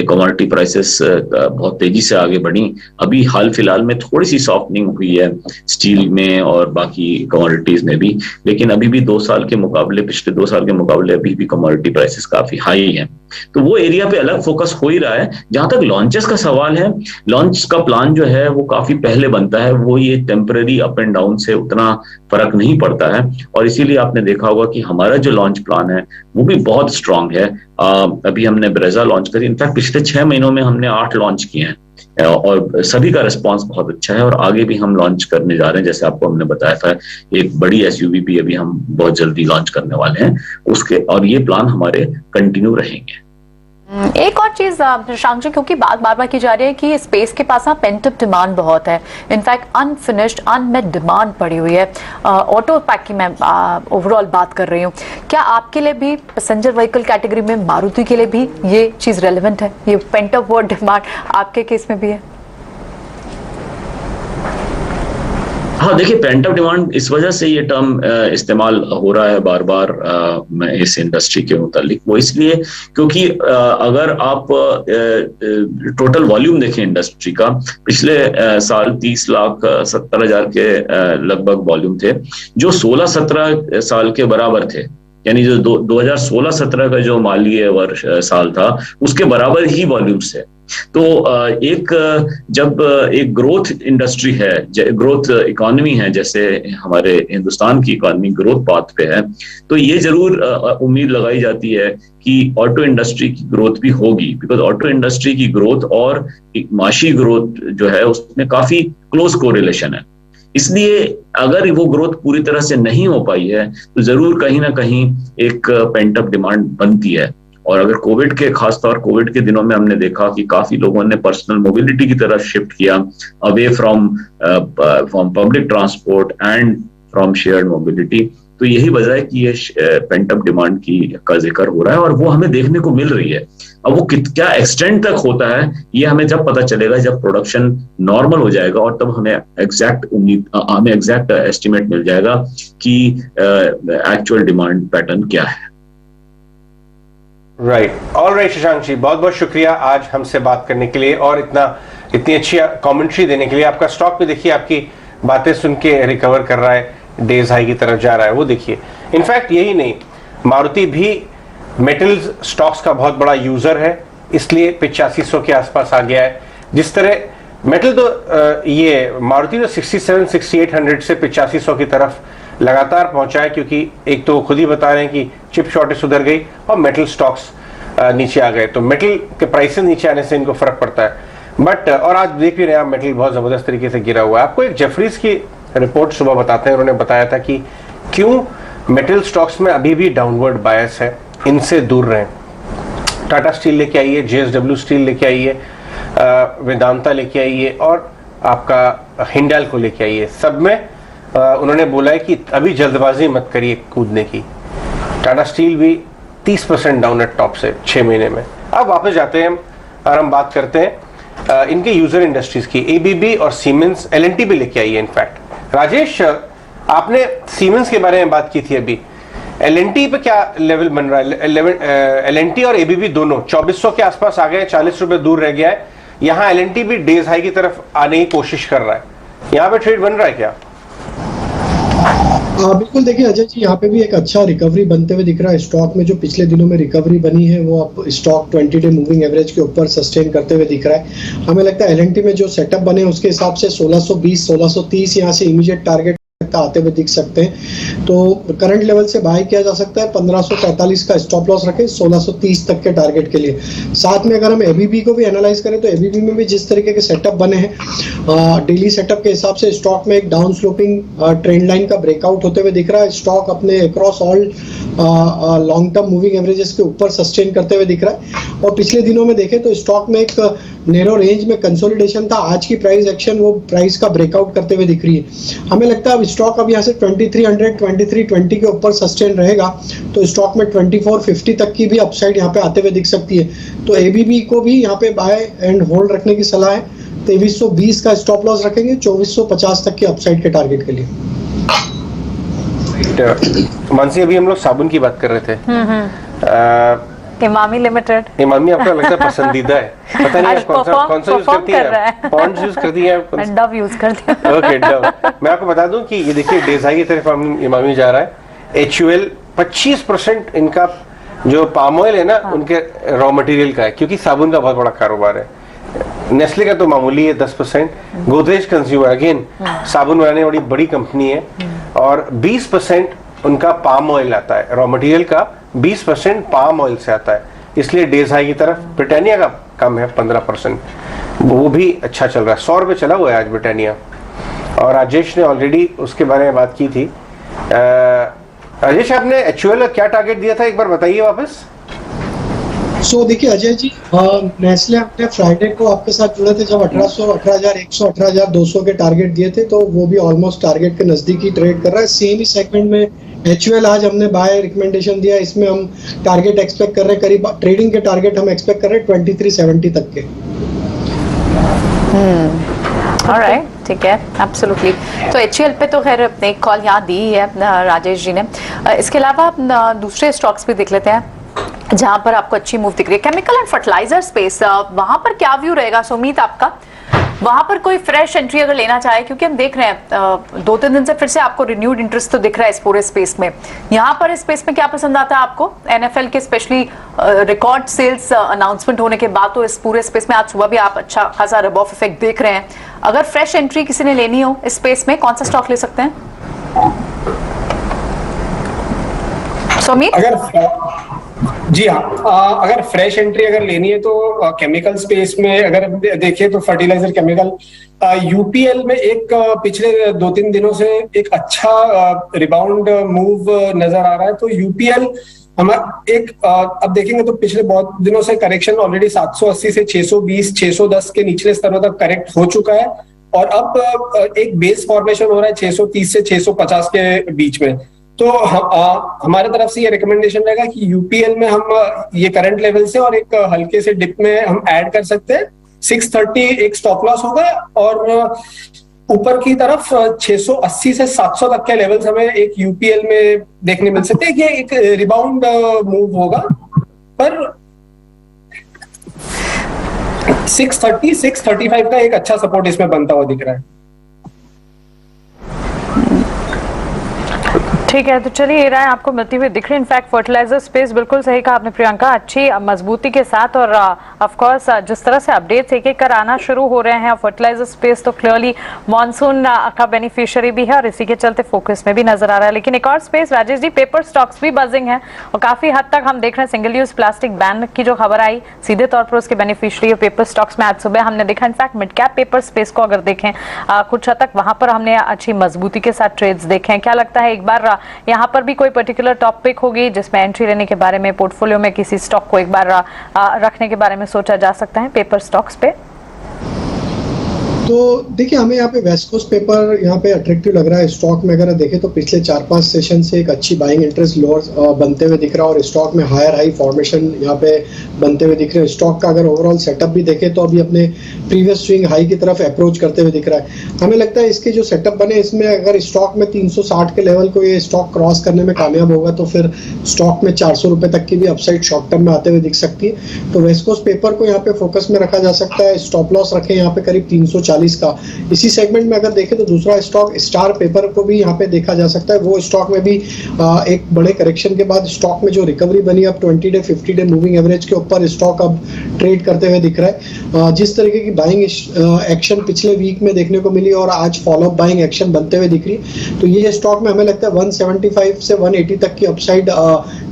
कमोडिटी प्राइसेस बहुत तेजी से आगे बढ़ी। अभी हाल फिलहाल में थोड़ी सी सॉफ्टनिंग हुई है स्टील में और बाकी कमोडिटीज में भी, लेकिन अभी भी 2 साल के मुकाबले, पिछले 2 साल के मुकाबले अभी भी कमोडिटी प्राइसेस काफी हाई हैं। तो वो एरिया पे अलग फोकस हो ही रहा है। जहां तक लॉन्चेस का सवाल है, लॉन्च का प्लान जो है वो काफी पहले बनता है, वो ये टेम्पररी अप एंड डाउन से उतना फर्क नहीं पड़ता है, और इसीलिए आपने देखा होगा कि हमारा जो लॉन्च प्लान है वो भी बहुत स्ट्रांग है। अभी हमने ब्रेजा लॉन्च करी, इनफैक्ट पिछले 6 महीनों में हमने 8 लॉन्च किए हैं, और सभी का रिस्पांस बहुत अच्छा है, और आगे भी हम लॉन्च करने जा रहे हैं। जैसे आपको हमने बताया था, एक बड़ी एसयूवी भी अभी हम बहुत जल्दी लॉन्च करने वाले हैं उसके, और ये प्लान हमारे कंटिन्यू रहेंगे। एक और चीज शशांक जी, क्योंकि बात बार बार की जा रही है कि स्पेस के पास पेंट अप डिमांड बहुत है, इनफैक्ट अनफिनिश्ड अनमेट डिमांड पड़ी हुई है। ऑटो पैक की मैं ओवरऑल बात कर रही हूँ, क्या आपके लिए भी पैसेंजर व्हीकल कैटेगरी में, मारुति के लिए भी ये चीज रेलेवेंट है, ये पेंट अप वर्ड डिमांड आपके केस में भी है? हाँ, देखिए पेंट अप डिमांड इस वजह से ये टर्म इस्तेमाल हो रहा है बार बार इस इंडस्ट्री के मुतालिक, वो इसलिए क्योंकि अगर आप टोटल वॉल्यूम देखें इंडस्ट्री का, पिछले साल 30,70,000 के लगभग वॉल्यूम थे, जो 16-17 साल के बराबर थे, यानी जो 2016-17 का जो माली वर्ष साल था उसके बराबर ही वॉल्यूम्स थे। तो जब एक ग्रोथ इंडस्ट्री है, ग्रोथ इकोनॉमी है, जैसे हमारे हिंदुस्तान की इकोनॉमी ग्रोथ पाथ पे है, तो ये जरूर उम्मीद लगाई जाती है कि ऑटो इंडस्ट्री की ग्रोथ भी होगी, बिकॉज ऑटो इंडस्ट्री की ग्रोथ और माशी ग्रोथ जो है उसमें काफी क्लोज कोरिलेशन है। इसलिए अगर वो ग्रोथ पूरी तरह से नहीं हो पाई है तो जरूर कहीं ना कहीं एक पेंट अप डिमांड बनती है। और अगर कोविड के, खासतौर कोविड के दिनों में हमने देखा कि काफी लोगों ने पर्सनल मोबिलिटी की तरफ शिफ्ट किया, away from public transport and from shared mobility, तो यही वजह है कि ये पेंट अप डिमांड का जिक्र हो रहा है, और वो हमें देखने को मिल रही है। अब वो क्या एक्सटेंड तक होता है ये हमें जब पता चलेगा, जब प्रोडक्शन नॉर्मल हो जाएगा, और तब हमें एग्जैक्ट एस्टिमेट मिल जाएगा कि एक्चुअल डिमांड पैटर्न क्या है। Right, all right Shashank ji, बहुत बहुत शुक्रिया आज हमसे बात करने के लिए और इतनी अच्छी कमेंट्री देने के लिए। आपका स्टॉक भी देखिए, आपकी बातें सुन के रिकवर कर रहा है, डेज हाई की तरफ जा रहा है, वो देखिए। इनफैक्ट यही नहीं, मारुति भी मेटल्स स्टॉक्स का बहुत बड़ा यूजर है, इसलिए 8500 के आसपास आ गया है। जिस तरह मेटल तो ये मारुति तो 67-6800 से 8500 की तरफ लगातार पहुंचा है, क्योंकि एक तो खुद ही बता रहे हैं कि चिप शॉर्टेज सुधर गई और मेटल स्टॉक्स नीचे आ गए, तो मेटल के प्राइसेस नीचे आने से इनको फर्क पड़ता है। बट और आज देख भी रहे हैं आप, मेटल बहुत जबरदस्त तरीके से गिरा हुआ है। आपको एक जेफरीज की रिपोर्ट सुबह बताते हैं, उन्होंने बताया था कि क्यों मेटल स्टॉक्स में अभी भी डाउनवर्ड बायस है, इनसे दूर रहें। टाटा स्टील लेके आइए, JSW स्टील लेके आइए, वेदांता लेके आइए, और आपका हिंडाल्को लेके आइए। सब में उन्होंने बोला है कि अभी जल्दबाजी मत करिए कूदने की। टाटा स्टील भी 30% डाउन है टॉप से 6 महीने में। अब वापस जाते हैं और हम बात करते हैं इनके यूजर इंडस्ट्रीज की। ABB और सीमेंस, L&T भी लेके आई है। इनफैक्ट राजेश, आपने सीमेंस के बारे में बात की थी अभी LNT पे क्या लेवल बन रहा है? LNT और ABB दोनों 2400 के आसपास आ गए, 40 रुपए दूर रह गया है। यहाँ LNT भी डेज हाई की तरफ आने की कोशिश कर रहा है, यहाँ पे ट्रेड बन रहा है क्या? बिल्कुल, देखिए अजय जी, यहाँ पे भी एक अच्छा रिकवरी बनते हुए दिख रहा है स्टॉक में। जो पिछले दिनों में रिकवरी बनी है वो अब स्टॉक 20 डे मूविंग एवरेज के ऊपर सस्टेन करते हुए दिख रहा है। हमें लगता है LNT में जो सेटअप बने उसके हिसाब से 1620 1630 यहाँ से इमीडिएट टारगेट आते हुए दिख सकते हैं। तो करंट लेवल से बाय किया जा सकता है, 1545 का स्टॉप लॉस रखें 1630 तक के टारगेट के लिए। साथ में अगर हम ABB को भी एनालाइज करें तो ABB में भी जिस तरीके के सेटअप बने हैं डेली सेटअप के हिसाब से स्टॉक में एक डाउन स्लोपिंग ट्रेंड लाइन का ब्रेकआउट होते हुए दिख रहा है। स्टॉक अपने across all long term moving averages के ऊपर सस्टेन करते हुए दिख रहा है। और पिछले दिनों में देखें तो स्टॉक में एक नैरो रेंज में कंसोलिडेशन था, आज की प्राइस एक्शन वो प्राइस का ब्रेकआउट करते हुए दिख रही है। हमें लगता है अब स्टॉक अब यहाँ से 2300 2320 के ऊपर सस्टेन रहेगा तो स्टॉक में 2450 तक की भी अपसाइड यहाँ पे आते हुए दिख सकती है। तो ABB को भी यहाँ पे बाय एंड होल्ड रखने की सलाह है। 2320 का स्टॉप लॉस रखेंगे 2450 तक के अपसाइड के टारगेट के लिए। मानसी, अभी हम लोग साबुन की बात कर रहे थे। इमामी लिमिटेड, इमामी आपका लगता है पसंदीदा है, पता नहीं कौन सा यूज करती है? पॉन्ड्स यूज करती है? डव यूज करती है। Okay, Dove. मैं आपको बता दूं कि ये देखिए डेज हाई की तरफ इमामी जा रहा है। HUL 25% इनका जो पाम ऑयल है ना उनके रॉ मटेरियल का है, क्योंकि साबुन का बहुत बड़ा कारोबार है। नेस्ले का तो मामूली है 10%। गोदरेज कंज्यूमर अगेन साबुन बनाने वाली बड़ी कंपनी है और 20% उनका पाम ऑयल आता है, रॉ मटेरियल का 20% पाम ऑयल से आता है, इसलिए डेज हाई की तरफ। ब्रिटानिया का कम है 15%, वो भी अच्छा चल रहा है। 100 रुपये चला हुआ है आज ब्रिटानिया, और राजेश ने ऑलरेडी उसके बारे में बात की थी। राजेश, आपने HUL का क्या टारगेट दिया था, एक बार बताइए वापस। देखिए अजय जी, नेस्ले अपने फ्राइडे को आपके साथ जुड़े थे जब 1800 18100 18200 के टारगेट दिए थे, तो वो भी ऑलमोस्ट टारगेट के नजदीक ही ट्रेड कर रहा है। सेम ही सेगमेंट में HUL आज हमने बाय रिकमेंडेशन दिया, इसमें हम टारगेट एक्सपेक्ट कर रहे हैं, करीब ट्रेडिंग के टारगेट हम एक्सपेक्ट कर रहे हैं 2370 तक के। ऑलराइट, ठीक है, एब्सोल्युटली। तो HUL पे तो खैर एक कॉल यहाँ दी है राजेश जी ने। इसके अलावा दूसरे स्टॉक्स भी देख लेते हैं जहां पर आपको अच्छी मूव दिख रही है। केमिकल एंड फर्टिलाइजर स्पेस, वहां पर क्या व्यू रहेगा सुमीत आपका? वहां पर कोई फ्रेश एंट्री अगर लेना चाहे, क्योंकि हम देख रहे हैं 2-3 दिन से फिर से आपको रिन्यूड इंटरेस्ट तो दिख रहा है इस पूरे स्पेस में। यहाँ पर इस स्पेस में क्या पसंद आता है आपको? NFL के स्पेशली रिकॉर्ड सेल्स अनाउंसमेंट होने के बाद तो इस पूरे स्पेस में आज सुबह भी आप अच्छा खासा रब ऑफ इफेक्ट देख रहे हैं। अगर फ्रेश एंट्री किसी ने लेनी हो इस स्पेस में, कौन सा स्टॉक ले सकते हैं सुमीत? जी हाँ, अगर फ्रेश एंट्री अगर लेनी है तो केमिकल स्पेस में अगर देखिए तो फर्टिलाइजर केमिकल UPL में एक पिछले 2-3 दिनों से एक अच्छा रिबाउंड मूव नजर आ रहा है। तो UPL हम अब देखेंगे तो पिछले बहुत दिनों से करेक्शन ऑलरेडी 780 से 620 610 के निचले स्तरों तक करेक्ट हो चुका है, और अब एक बेस फॉर्मेशन हो रहा है 630 से 650 के बीच में। तो हमारे तरफ से ये रिकमेंडेशन रहेगा कि UPL में हम ये करंट लेवल से और एक हल्के से डिप में हम ऐड कर सकते हैं। 630 एक स्टॉप लॉस होगा, और ऊपर की तरफ 680 से 700 तक के लेवल्स हमें एक UPL में देखने मिल सकते हैं। ये एक रिबाउंड मूव होगा, पर 630 635 का एक अच्छा सपोर्ट इसमें बनता हुआ दिख रहा है। ठीक है, तो चलिए ये राय आपको मिलती हुई दिख रही है। इनफैक्ट फर्टिलाइजर स्पेस बिल्कुल सही कहा आपने प्रियंका, अच्छी मजबूती के साथ, और ऑफ कोर्स जिस तरह से अपडेट्स एक एक कर आना शुरू हो रहे हैं, फर्टिलाइजर स्पेस तो क्लियरली मॉनसून का बेनिफिशियरी भी है और इसी के चलते फोकस में भी नजर आ रहा है। लेकिन एक और space Rajesh ji, paper stocks भी बजिंग है और काफी हद तक हम देख रहे हैं सिंगल यूज प्लास्टिक बैन की जो खबर आई सीधे तौर पर उसके बेनिफिशियरी पेपर स्टॉक्स में आज सुबह हमने देखा। In fact mid cap paper space को अगर देखें कुछ हद तक वहां पर हमने अच्छी मजबूती के साथ ट्रेड्स देखे हैं। क्या लगता है एक बार यहाँ पर भी कोई पर्टिकुलर टॉपिक होगी जिसमें एंट्री लेने के बारे में, पोर्टफोलियो में किसी स्टॉक को एक बार रखने के बारे में सोचा जा सकता है पेपर स्टॉक्स पे? तो देखिए हमें यहाँ पे वेस्ट कोस्ट पेपर यहाँ पे अट्रैक्टिव लग रहा है। स्टॉक में अगर देखें तो पिछले 4-5 सेशन से एक अच्छी बाइंग इंटरेस्ट लोअर बनते हुए दिख रहा है और स्टॉक में हायर हाई फॉर्मेशन यहाँ पे बनते हुए दिख रहे हैं। स्टॉक का अगर ओवरऑल सेटअप भी देखें तो अभी अपने प्रीवियस स्विंग हाई की तरफ अप्रोच करते हुए दिख रहा है। हमें लगता है इसके जो सेटअप बने इसमें अगर स्टॉक में 360 के लेवल को ये स्टॉक क्रॉस करने में कामयाब होगा तो फिर स्टॉक में 400 रुपए तक की भी अपसाइड शॉर्ट टर्म में आते हुए दिख सकती है। तो वेस्ट कोस्ट पेपर को यहाँ पे फोकस में रखा जा सकता है। स्टॉप लॉस रखें यहाँ पे करीब 340 का। इसी सेगमेंट में अगर देखें तो दूसरा स्टॉक स्टार पेपर को भी यहाँ पे देखा जा सकता है। वो स्टॉक में भी एक बड़े करेक्शन के बाद स्टॉक में जो रिकवरी बनी अब 20 डे 50 डे मूविंग एवरेज के ऊपर स्टॉक अब ट्रेड करते हुए दिख रहा है। जिस तरीके की बाइंग एक्शन पिछले वीक में देखने को मिली और आज फॉलोअप बाइंग एक्शन बनते हुए दिख रही है तो ये स्टॉक में हमें लगता है 175 से 180 तक की अपसाइड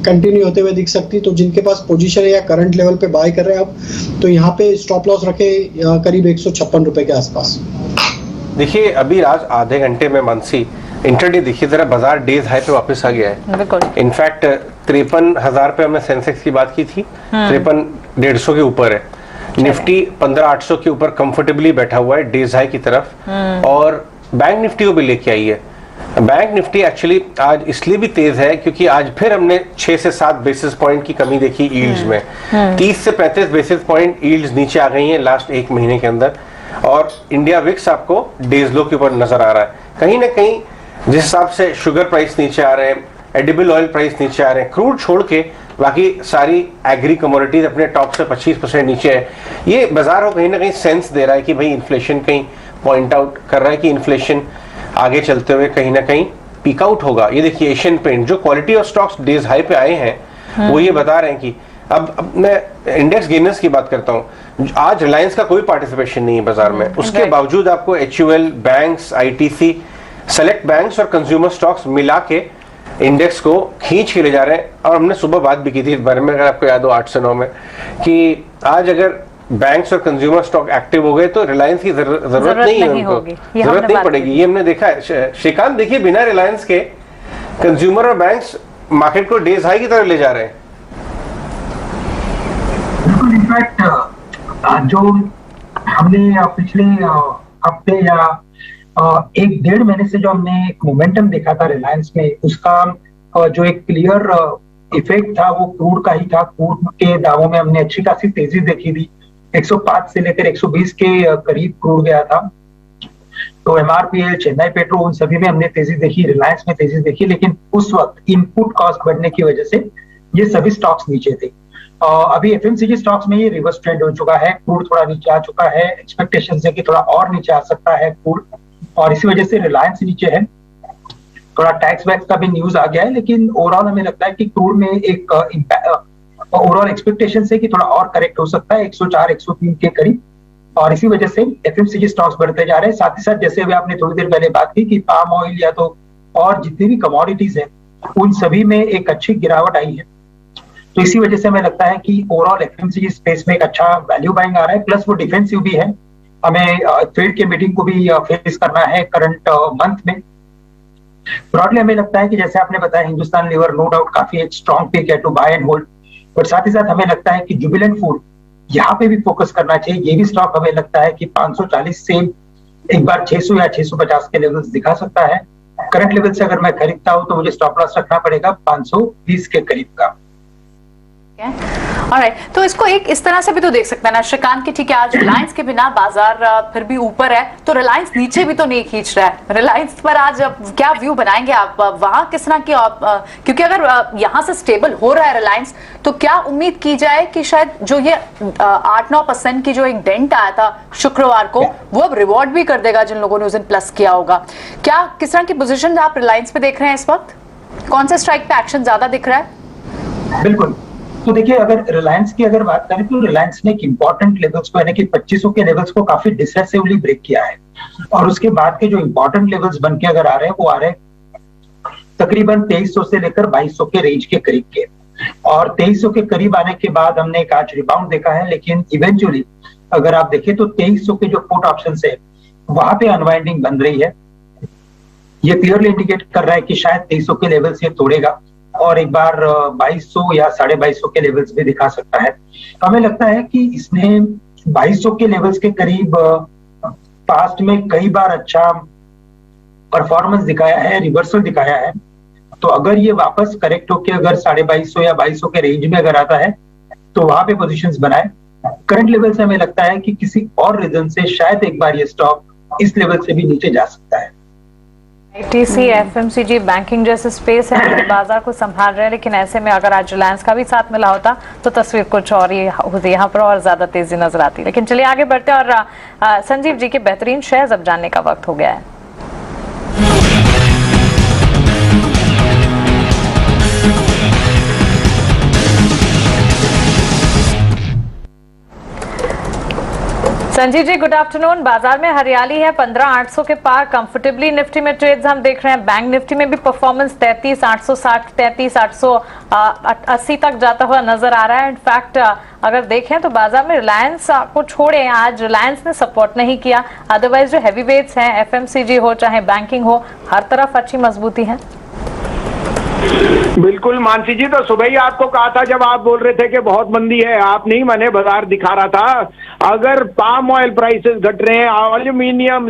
कंटिन्यू होते हुए दिख सकती है। तो जिनके पास पोजीशन है या करंट लेवल पे बाय कर रहे हैं अब तो यहाँ पे स्टॉप लॉस रखे करीब 156 रुपए के आसपास। देखिए अभी आज आधे घंटे में मानसी इंटरडे देखिए जरा बाजार डेज हाई पे वापस आ गया है। इनफैक्ट 53,000 पे हमने सेंसेक्स की बात की थी, 53,150 के ऊपर है। निफ्टी 15,800 के ऊपर कंफर्टेबली बैठा हुआ है डेज हाई की तरफ और बैंक निफ्टी को भी लेके आई है। बैंक निफ्टी एक्चुअली आज इसलिए भी तेज है क्योंकि आज फिर हमने 6 से 7 बेसिस पॉइंट की कमी देखी यील्ड्स में। 30 से 35 बेसिस पॉइंट यील्ड्स नीचे आ गई हैं लास्ट एक महीने के अंदर और इंडिया विक्स आपको डेज लो के ऊपर नजर आ रहा है। कहीं ना कहीं जिस हिसाब से शुगर प्राइस नीचे आ रहे हैं, एडिबल ऑयल प्राइस नीचे आ रहे हैं, क्रूड छोड़ के बाकी सारी एग्री कमोडिटीज अपने टॉप से 25% नीचे है, ये बाजार को कहीं ना कहीं सेंस दे रहा है कि भाई इन्फ्लेशन कहीं पॉइंट आउट कर रहा है कि इन्फ्लेशन आगे चलते हुए कहीं ना कहीं पीक आउट होगा। ये देखिए एशियन पेंट जो quality of stocks days high पे आए हैं वो ये बता रहे हैं कि अब मैं इंडेक्स गेनर्स की बात करता हूं। आज रिलायंस का कोई पार्टिसिपेशन नहीं है बाजार में, उसके बावजूद आपको HUL, banks, ITC, select banks और कंज्यूमर स्टॉक्स मिला के इंडेक्स को खींच के ले जा रहे हैं। और हमने सुबह बात भी की थी इस बारे में, अगर आपको याद हो 8 से 9 में, कि आज अगर बैंक्स और कंज्यूमर स्टॉक एक्टिव हो गए तो रिलायंस की जरूरत नहीं है, उनको जरूरत नहीं पड़ेगी। ये हमने देखा है। श्रीकांत देखिए बिना रिलायंस के कंज्यूमर और बैंक्स मार्केट को डेज हाई की तरफ ले जा रहे हैं। इनफैक्ट जो हमने पिछले हफ्ते या 1-1.5 महीने से जो हमने एक मोमेंटम देखा था रिलायंस में, उसका जो एक क्लियर इफेक्ट था वो क्रूड का ही था। क्रूड के दावों में हमने अच्छी खासी तेजी देखी थी, 105 से लेकर 120 के करीब क्रूड गया था। तो MRPL, चेन्नई पेट्रो, उन सभी में हमने तेजी देखी, रिलायंस में तेजी देखी, लेकिन उस वक्त इनपुट कॉस्ट बढ़ने की वजह से ये सभी स्टॉक्स नीचे थे। अभी FMCG स्टॉक्स में ये रिवर्स ट्रेंड हो चुका है, क्रूड थोड़ा नीचे आ चुका है, एक्सपेक्टेशन है कि थोड़ा और नीचे आ सकता है क्रूड, और इसी वजह से रिलायंस नीचे है। थोड़ा टैक्स वैक्स का भी न्यूज आ गया है, लेकिन ओवरऑल हमें लगता है कि क्रूड में एक ओवरऑल एक्सपेक्टेशन है कि थोड़ा और करेक्ट हो सकता है 104-103 के करीब, और इसी वजह से FMCG स्टॉक्स बढ़ते जा रहे हैं। साथ ही साथ जैसे अभी आपने थोड़ी देर पहले बात की कि पाम ऑयल या तो और जितनी भी कमोडिटीज है उन सभी में एक अच्छी गिरावट आई है। तो इसी वजह से हमें लगता है कि ओवरऑल FMCG स्पेस में एक अच्छा वैल्यू बाइंग आ रहा है, प्लस वो डिफेंसिव भी है। हमें फेड के मीटिंग को भी फेस करना है करंट मंथ में। ब्रॉडली हमें लगता है कि जैसे आपने बताया हिंदुस्तान लीवर नो डाउट काफी एक स्ट्रॉन्ग पिक है to buy and hold, but साथ ही साथ हमें लगता है कि जुबिलेंट फूड यहाँ पे भी फोकस करना चाहिए। ये भी स्टॉक हमें लगता है कि 540 से एक बार 600 या 650 के लेवल्स दिखा सकता है। करंट लेवल से अगर मैं खरीदता हूं तो मुझे स्टॉप लॉस रखना पड़ेगा 520 के करीब का। ऑलराइट, तो इसको एक इस तरह से भी तो देख सकते हैं ना श्रीकांत की, ठीक है आज रिलायंस के बिना बाजार फिर भी ऊपर है तो रिलायंस नीचे भी तो नहीं खींच रहा है। रिलायंस पर आज क्या व्यू बनाएंगे आप वहां किस तरह की, क्योंकि अगर यहां से स्टेबल हो रहा है रिलायंस तो क्या उम्मीद की जाए कि शायद जो ये 8-9% की जो एक डेंट आया था शुक्रवार को वो अब रिवॉर्ड भी कर देगा जिन लोगों ने उस दिन प्लस किया होगा। क्या किस तरह की पोजीशन आप रिलायंस पे देख रहे हैं इस वक्त? कौन सा स्ट्राइक पे एक्शन ज्यादा दिख रहा है? बिल्कुल, तो देखिए अगर रिलायंस की अगर बात करें तो रिलायंस ने एक इंपॉर्टेंट लेवल्स को यानी कि 2500 के लेवल्स को काफी डिसेसिवली ब्रेक किया है, और उसके बाद के जो इंपॉर्टेंट लेवल्स बन के अगर आ रहे हैं वो आ रहे हैं तकरीबन 2300 से लेकर 2200 के रेंज के करीब के, और 2300 के करीब आने के बाद हमने एक आज रिबाउंड देखा है। लेकिन इवेंचुअली अगर आप देखें तो 2300 के जो पुट ऑप्शन है वहां पे अनवाइंडिंग बन रही है। ये क्लियरली इंडिकेट कर रहा है कि शायद 2300 के लेवल से तोड़ेगा और एक बार 2200 या 2250 के लेवल्स भी दिखा सकता है। हमें लगता है कि इसने 2200 के लेवल्स के करीब पास्ट में कई बार अच्छा परफॉर्मेंस दिखाया है, रिवर्सल दिखाया है। तो अगर ये वापस करेक्ट होके अगर 2250 या 2200 के रेंज में अगर आता है तो वहां पे पोजीशंस बनाए। करंट लेवल से हमें लगता है कि किसी और रीजन से शायद एक बार ये स्टॉक इस लेवल से भी नीचे जा सकता है। आईटीसी, एफएमसीजी, बैंकिंग जैसे स्पेस है जो बाजार को संभाल रहे हैं, लेकिन ऐसे में अगर आज रिलायंस का भी साथ मिला होता तो तस्वीर कुछ और ही होती, यहाँ पर और ज्यादा तेजी नजर आती। लेकिन चलिए आगे बढ़ते हैं और संजीव जी के बेहतरीन शेयर्स अब जानने का वक्त हो गया है। Sanjeev ji good afternoon. बाजार में हरियाली है, 15,800 के पार कंफर्टेबली निफ्टी में ट्रेड्स हम देख रहे हैं। बैंक निफ्टी में भी परफॉर्मेंस 33,860, 33,880 तक जाता हुआ नजर आ रहा है। इनफैक्ट अगर देखें तो बाजार में रिलायंस को छोड़े आज रिलायंस ने सपोर्ट नहीं किया, अदरवाइज जो हैवी वेट्स हैं एफएमसीजी हो चाहे बैंकिंग हो, हर तरफ अच्छी मजबूती है। बिल्कुल मानसी जी, तो सुबह ही आपको कहा था जब आप बोल रहे थे कि बहुत मंदी है, आप नहीं माने, बाजार दिखा रहा था। अगर पाम ऑयल प्राइसेस घट रहे हैं, एल्यूमिनियम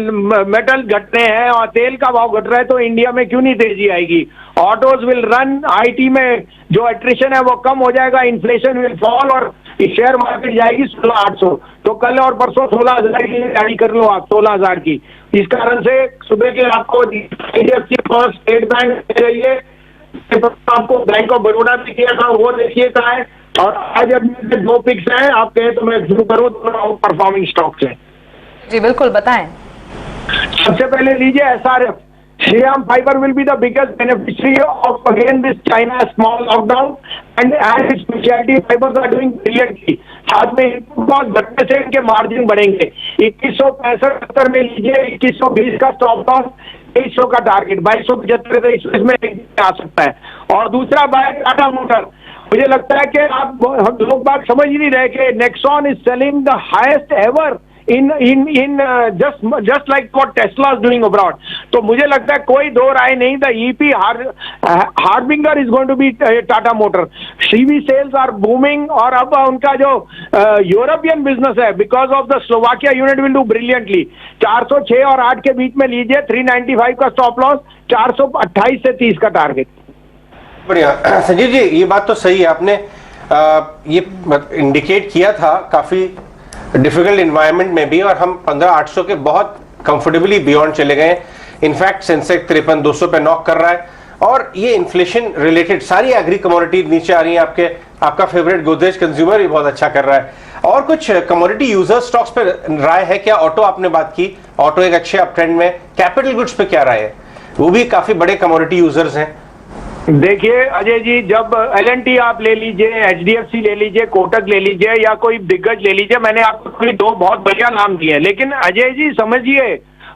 मेटल घट रहे हैं और तेल का भाव घट रहा है तो इंडिया में क्यों नहीं तेजी आएगी। ऑटोज विल रन, आईटी में जो एट्रिशन है वो कम हो जाएगा, इन्फ्लेशन विल फॉल और शेयर मार्केट जाएगी 16,800। तो कल और परसों 16,000 की गाड़ी कर लो आप, 16,000 की। इस कारण से सुबह के आपको एचडीएफसी फर्स्ट, स्टेट बैंक चाहिए, आपको बैंक ऑफ बड़ौदा भी किया था, वो देखिए कहा है। और आज अब दो पिक्स हैं, आप कहें तो मैं शुरू करूं तो परफॉर्मिंग स्टॉक्स हैं। जी बिल्कुल बताएं। सबसे पहले लीजिए SRF. Shriram fibre will be the biggest beneficiary of again this China small lockdown and speciality fibres are doing brilliantly. साथ में इनपुट घटने से इनके मार्जिन बढ़ेंगे। 2165 में लीजिए, 2120 का स्टॉप लॉस, 2300 का टारगेट, 2275 इसमें आ सकता है। और दूसरा बाय टाटा मोटर। मुझे लगता है कि आप लोग बात समझ ही नहीं रहे कि Nexon is selling the highest ever in just like what Tesla is doing abroad. तो मुझे लगता है कोई दो राय नहीं, the EP Harbinger is going to be Tata Motor. CV sales are booming और अब उनका जो यूरोपियन बिजनेस है because of the Slovakia unit will do brilliantly. 406 और 8 के बीच में लीजिए, 395 का स्टॉप लॉस, 428 से 30 का टारगेट। बढ़िया संजीव जी, ये बात तो सही है, आपने ये इंडिकेट किया था काफी डिफिकल्ट इन्वायरमेंट में भी, और हम 15,800 के बहुत कंफर्टेबली बियॉन्ड चले गए। इनफैक्ट सेंसेक्स 53,200 पे नॉक कर रहा है, और ये इन्फ्लेशन रिलेटेड सारी एग्री कमोडिटी नीचे आ रही है। आपका फेवरेट गोदरेज कंज्यूमर भी बहुत अच्छा कर रहा है। और कुछ कमोडिटी यूजर स्टॉक्स पे राय है क्या? ऑटो आपने बात की, ऑटो एक अच्छे अप ट्रेंड में। कैपिटल गुड्स पे क्या राय है? वो भी काफी बड़े कमोडिटी यूजर्स हैं। देखिए अजय जी, जब L&T आप ले लीजिए, HDFC ले लीजिए, कोटक ले लीजिए या कोई दिग्गज ले लीजिए, मैंने आपको कोई दो बहुत बढ़िया नाम दिए, लेकिन अजय जी समझिए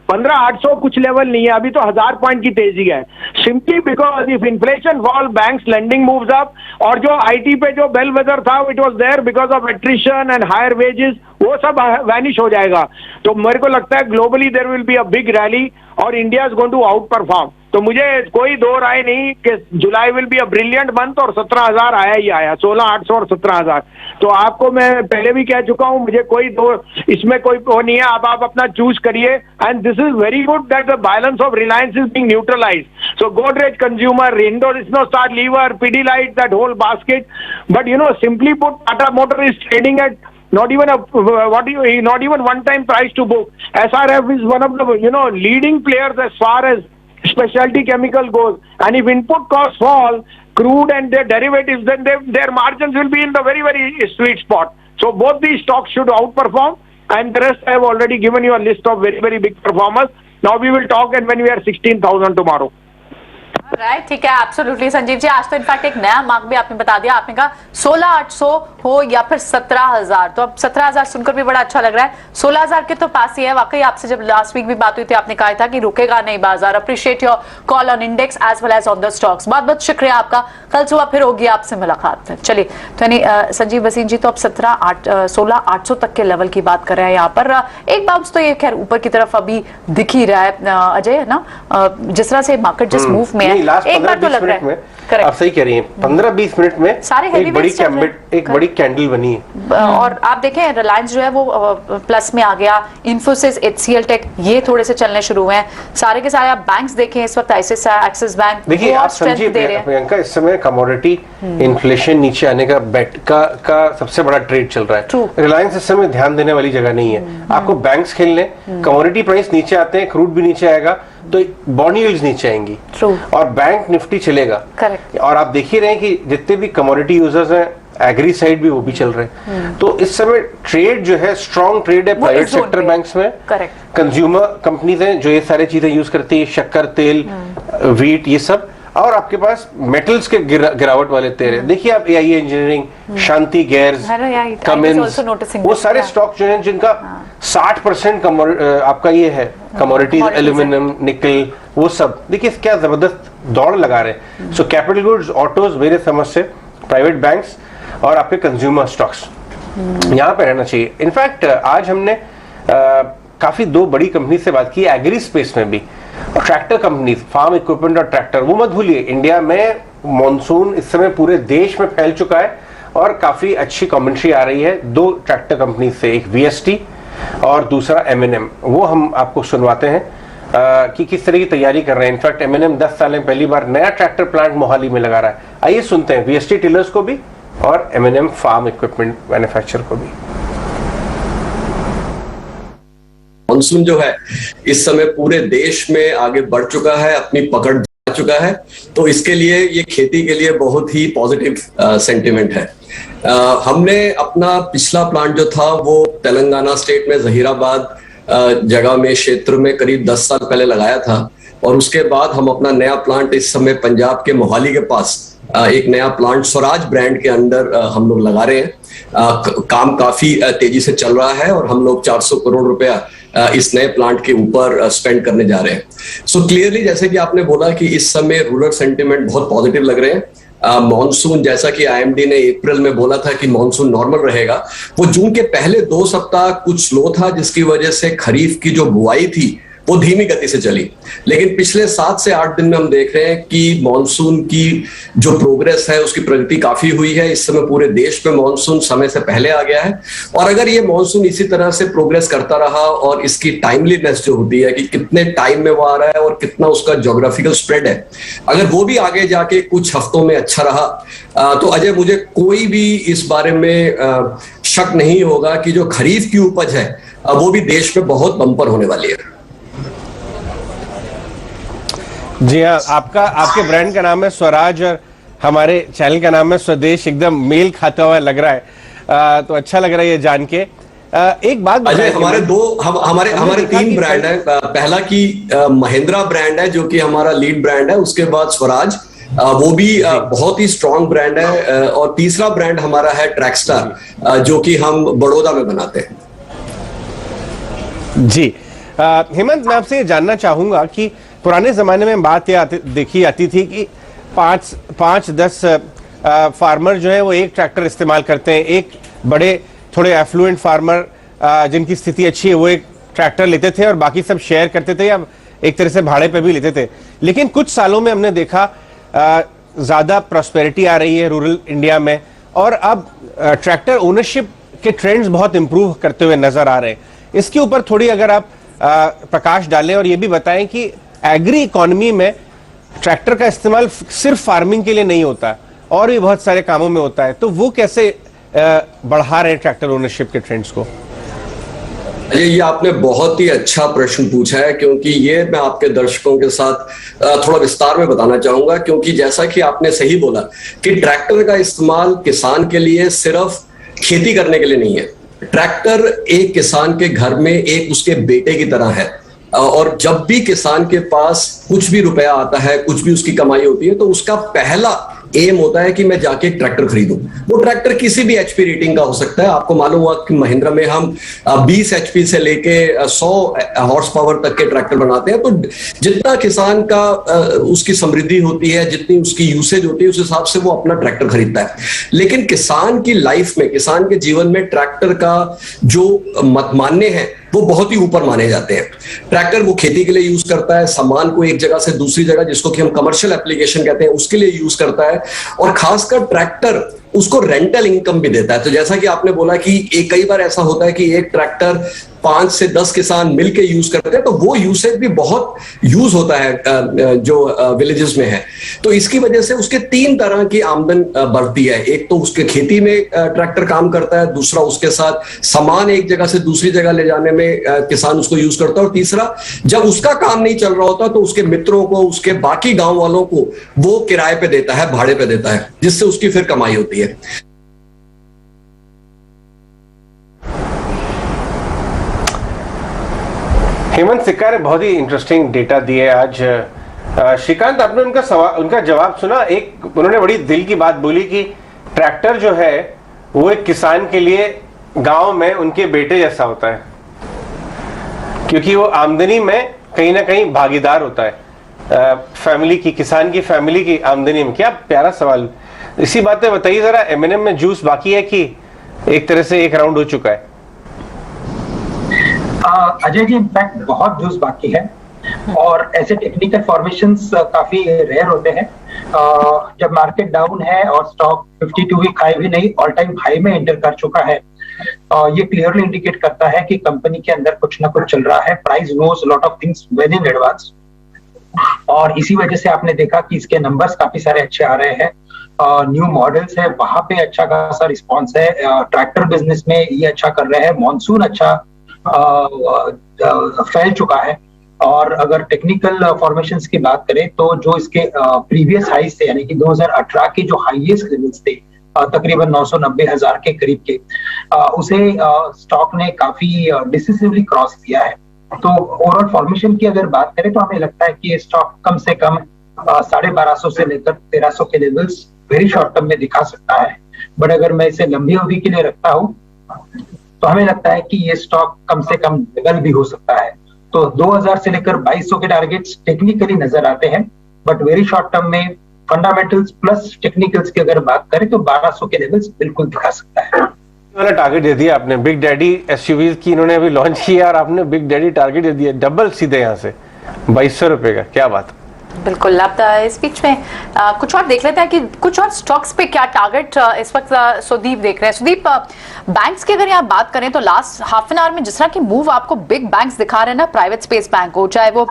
15,800 कुछ लेवल नहीं है, अभी तो 1000 पॉइंट की तेजी है। Simply because if inflation fall, banks lending moves up, और जो आईटी पे जो बेल वेदर था it was there because of attrition and higher wages, वो सब वैनिश हो जाएगा। तो मेरे को लगता है globally there will be a big rally और India is going to outperform. तो मुझे कोई दो राय नहीं कि July will be a brilliant month, और 17,000 आया ही आया, 16,800 और 17,000। तो आपको मैं पहले भी कह चुका हूं, मुझे कोई दो इसमें कोई वो नहीं है, आप अपना चूज करिए। And this is very good that the balance of Reliance is being neutralised. So Godrej consumer, Indostar lever, Pidilite, that whole basket. But simply put, Tata Motor is trading at not even one time price to book. SRF is one of the leading players as far as specialty chemical goes, and if input costs fall, crude and their derivatives, then their margins will be in the very, very sweet spot. So both these stocks should outperform, and the rest I have already given you a list of very, very big performers. Now we will talk and when we are 16,000 tomorrow. Right, ठीक है, absolutely Sanjeev ji. आज तो in fact एक नया mark भी आपने बता दिया, आपने कहा 16,800 हो या फिर 17,000, तो अब 17,000 सुनकर भी बड़ा अच्छा लग रहा है। 16,000 के तो पास ही है। वाकई आपसे जब लास्ट वीक भी बात हुई थी, आपने कहा था कि रुकेगा नहीं बाजार। Appreciate your call on index as well as on the stocks. बहुत बहुत शुक्रिया आपका। कल सुबह फिर होगी आपसे मुलाकात। चलिए, तो यानी संजीव वसीम जी तो अब 16,800 तक के लेवल की बात कर रहे हैं यहाँ पर। एक बाउंस तो ये खैर ऊपर की तरफ अभी दिख ही रहा है अजय, है ना, जिस तरह से मार्केट जिस मूव में है। नहीं, लास्ट एक बार तो 15-20 लग रहा मिनट है। में Correct. आप सही कह रही हैं, 15-20 मिनट में सारे heavy एक बड़ी weights चल रहे हैं। एक बड़ी कैंडल बनी है। और आप देखें रिलायंस जो है वो प्लस में आ गया, इन्फोसिस, HCL टेक ये थोड़े से चलने शुरू हुए हैं। सारे के सारे आप बैंक्स देखें इस वक्त, ICICI, एक्सिस बैंक, देखिए वो आप स्ट्रेंथ समझिए दे रहे हैं। प्रियंका, इस समय कमोडिटी इन्फ्लेशन नीचे आने का बेट का सबसे बड़ा ट्रेड चल रहा True. है। रिलायंस इस समय ध्यान देने वाली जगह नहीं है। आपको बैंक्स खेलने, कमोडिटी प्राइस नीचे आते हैं, क्रूड भी नीचे आएगा तो बॉन्ड यील्ड्स नीचे आएंगी। True. और बैंक निफ्टी चलेगा। Correct. और आप देख ही रहे हैं कि जितने भी कमोडिटी यूजर्स हैं, एग्री साइड भी वो भी चल रहे हैं। तो इस समय ट्रेड जो है, स्ट्रॉन्ग ट्रेड है वो प्राइवेट इस zone सेक्टर पे। बैंक्स में। Correct. कंज्यूमर कंपनीज हैं जो ये सारी चीजें यूज करती है, शक्कर, तेल, वीट, ये सब। और आपके पास मेटल्स के गिरावट वाले तेल हैं। देखिए आप AIA engineering, Shanti gears, I know, yeah, I was Cummins, also noticing वो that, सारे yeah. स्टॉक जो हैं जिनका 60% आपका ये है कमोडिटीज, commodities एल्यूमिनियम, निकल, वो सब। देखिए क्या जबरदस्त दौड़ लगा रहे हैं। सो कैपिटल गुड्स, ऑटोज, मेरे समझ से प्राइवेट बैंक्स और आपके कंज्यूमर स्टॉक्स यहाँ पे रहना चाहिए। इनफैक्ट आज हमने काफी दो बड़ी कंपनी से बात की एग्री स्पेस में भी, और ट्रैक्टर कंपनीज, फार्म इक्विपमेंट और ट्रैक्टर। वो मत भूलिए, इंडिया में मॉनसून इस समय पूरे देश में फैल चुका है और काफी अच्छी कमेंट्री आ रही है दो ट्रैक्टर कंपनी से, एक VST और दूसरा M&M। वो हम आपको सुनवाते हैं कि किस तरह की तैयारी कर रहे हैं। इनफैक्ट M&M 10 साल में पहली बार नया ट्रैक्टर प्लांट मोहाली में लगा रहा है। आइए सुनते हैं VST टिलर्स को भी और M&M फार्म इक्विपमेंट मैन्युफैक्चर को भी। मानसून जो है इस समय पूरे देश में आगे बढ़ चुका है, अपनी पकड़ जमा चुका है, तो इसके लिए ये खेती के लिए बहुत ही पॉजिटिव सेंटिमेंट है। हमने अपना पिछला प्लांट जो था वो तेलंगाना स्टेट में जहीराबाद जगह में, क्षेत्र में करीब 10 साल पहले लगाया था, और उसके बाद हम अपना नया प्लांट इस समय पंजाब के मोहाली के पास एक नया प्लांट स्वराज ब्रांड के अंदर हम लोग लगा रहे हैं। काम काफी तेजी से चल रहा है और हम लोग 400 करोड़ रुपया इस नए प्लांट के ऊपर स्पेंड करने जा रहे हैं। सो क्लियरली जैसे कि आपने बोला कि इस समय रूरल सेंटिमेंट बहुत पॉजिटिव लग रहे हैं। मॉनसून, जैसा कि IMD ने अप्रैल में बोला था कि मॉनसून नॉर्मल रहेगा, वो जून के पहले 2 सप्ताह कुछ स्लो था, जिसकी वजह से खरीफ की जो बुआई थी वो धीमी गति से चली। लेकिन पिछले 7 से 8 दिन में हम देख रहे हैं कि मॉनसून की जो प्रोग्रेस है उसकी प्रगति काफी हुई है। इस समय पूरे देश में मॉनसून समय से पहले आ गया है, और अगर ये मॉनसून इसी तरह से प्रोग्रेस करता रहा और इसकी टाइमलीनेस जो होती है कि कितने टाइम में वो आ रहा है और कितना उसका ज्योग्राफिकल स्प्रेड है, अगर वो भी आगे जाके कुछ हफ्तों में अच्छा रहा तो अजय, मुझे कोई भी इस बारे में शक नहीं होगा कि जो खरीफ की उपज है वो भी देश में बहुत बम्पर होने वाली है। जी हाँ, आपके ब्रांड का नाम है स्वराज और हमारे चैनल का नाम है स्वदेश, एकदम मेल खाता हुआ लग रहा है। तो अच्छा लग रहा है ये जान के। एक बात अजय, हमारे 3 ब्रांड है। पहला की महिंद्रा ब्रांड है जो कि हमारा लीड ब्रांड है, उसके बाद स्वराज, वो भी बहुत ही स्ट्रॉन्ग ब्रांड है, और तीसरा ब्रांड हमारा है ट्रैक्स्टार जो कि हम बड़ौदा में बनाते हैं। जी हेमंत, मैं आपसे ये जानना चाहूंगा कि पुराने जमाने में बात देखी जाती थी कि 5-10 फार्मर जो है वो एक ट्रैक्टर इस्तेमाल करते हैं। एक बड़े थोड़े एफ्लुएंट फार्मर जिनकी स्थिति अच्छी है वो एक ट्रैक्टर लेते थे और बाकी सब शेयर करते थे या एक तरह से भाड़े पे भी लेते थे। लेकिन कुछ सालों में हमने देखा ज्यादा प्रॉस्पेरिटी आ रही है रूरल इंडिया में, और अब ट्रैक्टर ओनरशिप के ट्रेंड्स बहुत इंप्रूव करते हुए नजर आ रहे हैं। इसके ऊपर थोड़ी अगर आप प्रकाश डालें और ये भी बताएं कि एग्री इकोनॉमी में ट्रैक्टर का इस्तेमाल सिर्फ फार्मिंग के लिए नहीं होता और भी बहुत सारे कामों में होता है, तो वो कैसे बढ़ा रहे हैं ट्रैक्टर ओनरशिप के ट्रेंड्स को? ये आपने बहुत ही अच्छा प्रश्न पूछा है, क्योंकि ये मैं आपके दर्शकों के साथ थोड़ा विस्तार में बताना चाहूंगा। क्योंकि जैसा कि आपने सही बोला कि ट्रैक्टर का इस्तेमाल किसान के लिए सिर्फ खेती करने के लिए नहीं है। ट्रैक्टर एक किसान के घर में एक उसके बेटे की तरह है, और जब भी किसान के पास कुछ भी रुपया आता है, कुछ भी उसकी कमाई होती है, तो उसका पहला एम होता है कि मैं जाके ट्रैक्टर खरीदूं। वो ट्रैक्टर किसी भी HP रेटिंग का हो सकता है। आपको मालूम हुआ कि महिंद्रा में हम 20 HP से लेके 100 हॉर्स पावर तक के ट्रैक्टर बनाते हैं। तो जितना किसान का उसकी समृद्धि होती है, जितनी उसकी यूसेज होती है, उस हिसाब से वो अपना ट्रैक्टर खरीदता है। लेकिन किसान की लाइफ में, किसान के जीवन में ट्रैक्टर का जो मान्य है वो बहुत ही ऊपर माने जाते हैं। ट्रैक्टर वो खेती के लिए यूज करता है, सामान को एक जगह से दूसरी जगह, जिसको कि हम कमर्शियल एप्लीकेशन कहते हैं, उसके लिए यूज करता है। और खासकर ट्रैक्टर उसको रेंटल इनकम भी देता है। तो जैसा कि आपने बोला कि कई बार ऐसा होता है कि एक ट्रैक्टर 5 से 10 किसान मिलके यूज करते हैं, तो वो यूसेज भी बहुत यूज होता है जो विलेजेस में है। तो इसकी वजह से उसके 3 तरह की आमदन बढ़ती है। एक तो उसके खेती में ट्रैक्टर काम करता है, दूसरा उसके साथ सामान एक जगह से दूसरी जगह ले जाने में किसान उसको यूज करता है, और तीसरा जब उसका काम नहीं चल रहा होता तो उसके मित्रों को, उसके बाकी गांव वालों को वो किराए पे देता है, भाड़े पे देता है, जिससे उसकी फिर कमाई होती है। हेमंत सिक्का ने बहुत ही इंटरेस्टिंग डेटा दिए आज। श्रीकांत, आपने उनका जवाब सुना? एक उन्होंने बड़ी दिल की बात बोली कि ट्रैक्टर जो है वो एक किसान के लिए गांव में उनके बेटे जैसा होता है, क्योंकि वो आमदनी में कहीं ना कहीं भागीदार होता है, फैमिली की, किसान की फैमिली की आमदनी में। क्या प्यारा सवाल। इसी बात पे बताइए जरा, एमएनएम में जूस बाकी है कि एक तरह से एक राउंड हो चुका है? अजय जी, इनफैक्ट बहुत जूस बाकी है, और ऐसे टेक्निकल फॉर्मेशंस काफी रेयर होते हैं। जब मार्केट डाउन है और स्टॉक 52 वीक हाई भी नहीं, ऑल टाइम हाई में एंटर कर चुका है, ये क्लियरली इंडिकेट करता है कि कंपनी के अंदर कुछ ना कुछ चल रहा है। Price knows lot of things well in advance, और इसी वजह से आपने देखा कि इसके नंबर्स काफी सारे अच्छे आ रहे हैं। न्यू मॉडल्स है, वहां पे अच्छा खासा रिस्पॉन्स है। ट्रैक्टर बिजनेस में ये अच्छा कर रहे हैं। मॉनसून अच्छा फैल चुका है। और अगर टेक्निकल फॉर्मेशंस की बात करें तो जो इसके प्रीवियस हाईज थे, यानी कि 2018 के जो हाईएस्ट लेवल्स थे तकरीबन 990,000 के करीब के, उसे स्टॉक ने काफी डिसिसिवली क्रॉस किया है। तो ओवरऑल फॉर्मेशन की अगर बात करें तो हमें लगता है कि ये स्टॉक कम से कम 1250 से लेकर 1300 के लेवल्स वेरी शॉर्ट टर्म में दिखा सकता है। बट अगर मैं इसे लंबी अवधि के लिए रखता हूँ तो हमें लगता है कि ये स्टॉक कम से कम डबल भी हो सकता है। तो 2000 से लेकर 2200 के टारगेट्स टेक्निकली नजर आते हैं, बट वेरी शॉर्ट टर्म में फंडामेंटल्स प्लस टेक्निकल्स की अगर बात करें तो 1200 के लेवल्स बिल्कुल दिखा सकता है। वाला टारगेट दे दिया आपने, बिग डैडी एसयूवीज की इन्होंने अभी लॉन्च किया और आपने बिग डैडी टारगेट दे दिया, डबल सीधे यहाँ से 2200 रुपए का। क्या बात। बिल्कुल। अब इस बीच में कुछ और देख लेते हैं कि कुछ और स्टॉक्स पे क्या टारगेट इस वक्त सुदीप देख रहे हैं। सुदीप, बैंक्स की अगर यहाँ बात करें तो लास्ट हाफ एन आवर में जिस तरह की मूव आपको बिग बैंक्स दिखा रहे हैं ना, प्राइवेट स्पेस बैंक हो, चाहे वो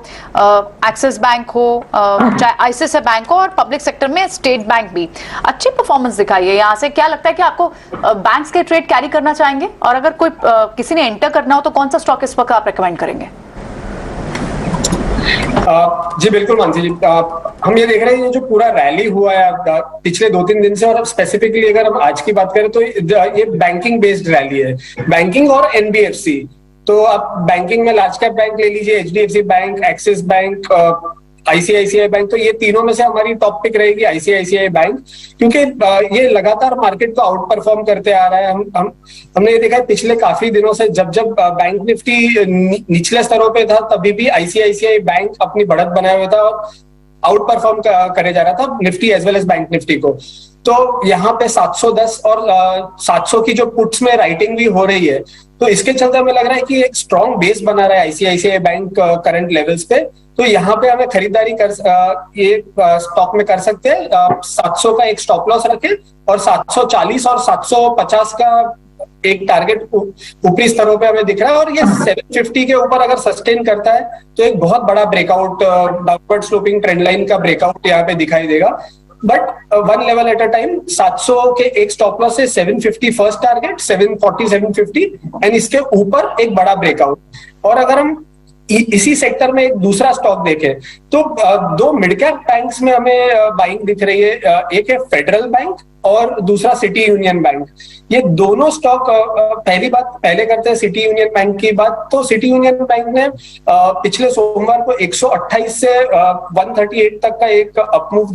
एक्सिस बैंक हो, चाहे आईसीआईसीआई बैंक हो, और पब्लिक सेक्टर में स्टेट बैंक भी अच्छी परफॉर्मेंस दिखाई है। यहाँ से क्या लगता है कि आपको बैंक्स के ट्रेड कैरी करना चाहेंगे, और अगर कोई किसी ने एंटर करना हो तो कौन सा स्टॉक इस वक्त आप रिकमेंड करेंगे? जी बिल्कुल मानसी जी, हम ये देख रहे हैं ये जो पूरा रैली हुआ है पिछले 2-3 दिन से, और स्पेसिफिकली अगर हम आज की बात करें तो ये बैंकिंग बेस्ड रैली है, बैंकिंग और एनबीएफसी। तो आप बैंकिंग में लार्ज कैप बैंक ले लीजिए, HDFC bank, axis bank, ICICI bank, तो ये तीनों में से हमारी टॉप पिक रहेगी आईसीआईसीआई बैंक, क्योंकि ये लगातार मार्केट को आउट परफॉर्म करते आ रहा है। हमने ये देखा है पिछले काफी दिनों से, जब बैंक निफ्टी निचले स्तरों पे था तभी भी आईसीआईसीआई बैंक अपनी बढ़त बनाए हुए था और आउट परफॉर्म करे जा रहा था Nifty as well as Bank Nifty को। तो यहाँ पे 710 और 700 की जो पुट्स में राइटिंग भी हो रही है, तो इसके चलते हमें लग रहा है कि एक स्ट्रॉन्ग बेस बना रहा है आईसीआईसीआई बैंक करंट लेवल्स पे। तो यहाँ पे हमें खरीदारी ये स्टॉक में कर सकते हैं। 700 का एक स्टॉप लॉस रखें और 740 और 750 का एक टारगेट ऊपरी स्तरों पे हमें दिख रहा है, और ये 750 के ऊपर अगर सस्टेन करता है तो एक बहुत बड़ा breakout, downward sloping trend line का ब्रेकआउट यहाँ पे दिखाई देगा। But one level at a time, 700 के एक स्टॉप लॉस से 750 फर्स्ट टारगेट, 740 750 एंड इसके ऊपर एक बड़ा ब्रेकआउट। और अगर हम इसी सेक्टर में एक दूसरा स्टॉक देखें तो 2 मिड कैप बैंक्स में हमें बाइंग दिख रही है, एक है फेडरल बैंक और दूसरा सिटी यूनियन बैंक। ये दोनों स्टॉक, पहली बात पहले करते हैं सिटी यूनियन बैंक की बात। तो सिटी यूनियन बैंक ने पिछले सोमवार को 128 से 138 तक का एक अपमूव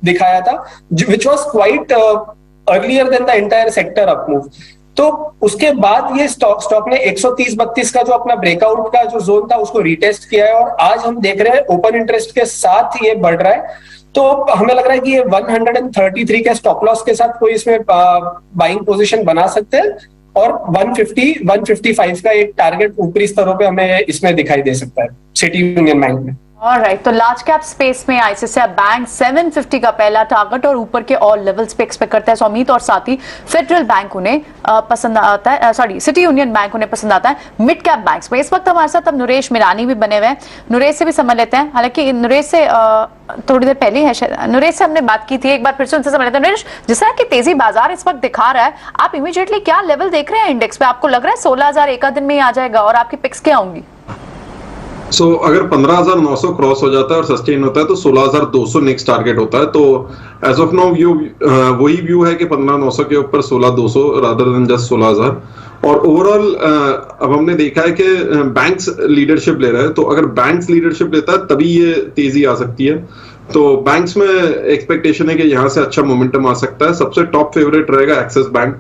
दिखाया था, which was quite earlier than the entire sector upmove. तो उसके बाद ये स्टॉक ने 130-32 का जो अपना ब्रेकआउट का जो जोन था उसको रिटेस्ट किया है, और आज हम देख रहे हैं ओपन इंटरेस्ट के साथ ये बढ़ रहा है। तो हमें लग रहा है कि ये 133 के स्टॉप लॉस के साथ कोई इसमें बाइंग पोजीशन बना सकते हैं। और 150-155 का एक टारगेट ऊपरी स्तरों पे हमें इसमें दिखाई दे सकता है सिटी यूनियन बैंक में। ऑलराइट, तो लार्ज कैप स्पेस में आईसीआईसीआई बैंक 750 का पहला टारगेट और ऊपर के ऑल लेवल्स पे एक्सपेक्ट करता है सौमीत, और साथ ही फेडरल बैंक उन्हें पसंद आता है, सॉरी सिटी यूनियन बैंक उन्हें पसंद आता है मिड कैप बैंक्स में। इस वक्त हमारे साथ अब नरेश मिरानी भी बने हुए हैं, नरेश से भी समझ लेते हैं। हालांकि नरेश से थोड़ी देर पहले है शायद, नरेश से हमने बात की थी, एक बार फिर से उनसे समझ लेते हैं। नरेश, जिस तरह की तेजी बाजार इस वक्त दिखा रहा है, आप इमीडिएटली क्या लेवल देख रहे हैं इंडेक्स पे? आपको लग रहा है 16,000 एक दिन में ही आ जाएगा, और आपकी पिक्स क्या होंगी? अगर 15,900 क्रॉस हो जाता है और सस्टेन होता है तो 16,200 नेक्स्ट टारगेट होता है। तो एज ऑफ नाउ व्यू वही व्यू है कि 15,900 के ऊपर 16,200 रादर देन जस्ट 16,000। और ओवरऑल अब हमने देखा है कि बैंक्स लीडरशिप ले रहे हैं, तो अगर बैंक्स लीडरशिप लेता है तभी ये तेजी आ सकती है। तो बैंक्स में एक्सपेक्टेशन है कि यहाँ से अच्छा मोमेंटम आ सकता है। सबसे टॉप फेवरेट रहेगा एक्सिस बैंक,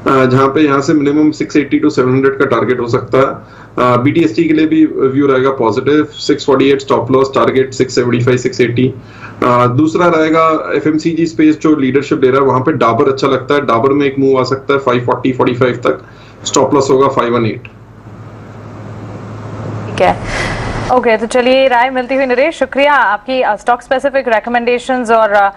जहां पे यहाँ से मिनिमम 680 to 700 का टारगेट हो सकता है। बीटीएसटी के लिए भी व्यू रहेगा पॉजिटिव, 648 स्टॉप लॉस, टारगेट 675 680। दूसरा रहेगा एफएमसीजी स्पेस जो लीडरशिप ले रहा है, वहां पे डाबर अच्छा लगता है। डाबर में एक मूव आ सकता है 540 45 तक, स्टॉप लॉस होगा 518। ठीक है, ओके, तो चलिए राय मिलती हुई नरेश, शुक्रिया आपकी स्टॉक स्पेसिफिक रिकमेंडेशंस, और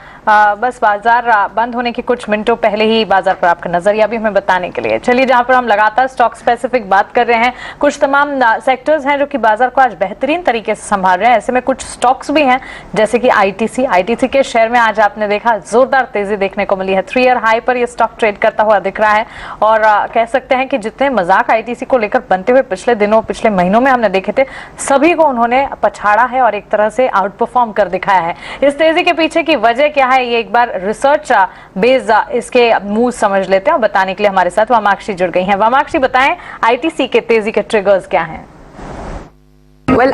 बस बाजार बंद होने के कुछ मिनटों पहले ही बाजार पर आपका नजरिया भी हमें बताने के लिए। चलिए, जहां पर हम लगातार स्टॉक स्पेसिफिक बात कर रहे हैं, कुछ तमाम सेक्टर्स हैं जो कि बाजार को आज बेहतरीन तरीके से संभाल रहे हैं। ऐसे में कुछ स्टॉक्स भी हैं जैसे कि आईटीसी के शेयर में आज आपने देखा जोरदार तेजी देखने को मिली है। 3 ईयर हाई पर यह स्टॉक ट्रेड करता हुआ दिख रहा है, और कह सकते हैं कि जितने मजाक आईटीसी को लेकर बनते हुए पिछले दिनों पिछले महीनों में हमने देखे थे, सभी को उन्होंने पछाड़ा है और एक तरह से आउट परफॉर्म कर दिखाया है। इस तेजी के पीछे की वजह क्या है, ये एक बार रिसर्च बेस्ड इसके मूव समझ लेते हैं, और बताने के लिए हमारे साथ वामाक्षी जुड़ गई हैं। वामाक्षी, बताएं आईटीसी के तेजी के ट्रिगर्स क्या हैं?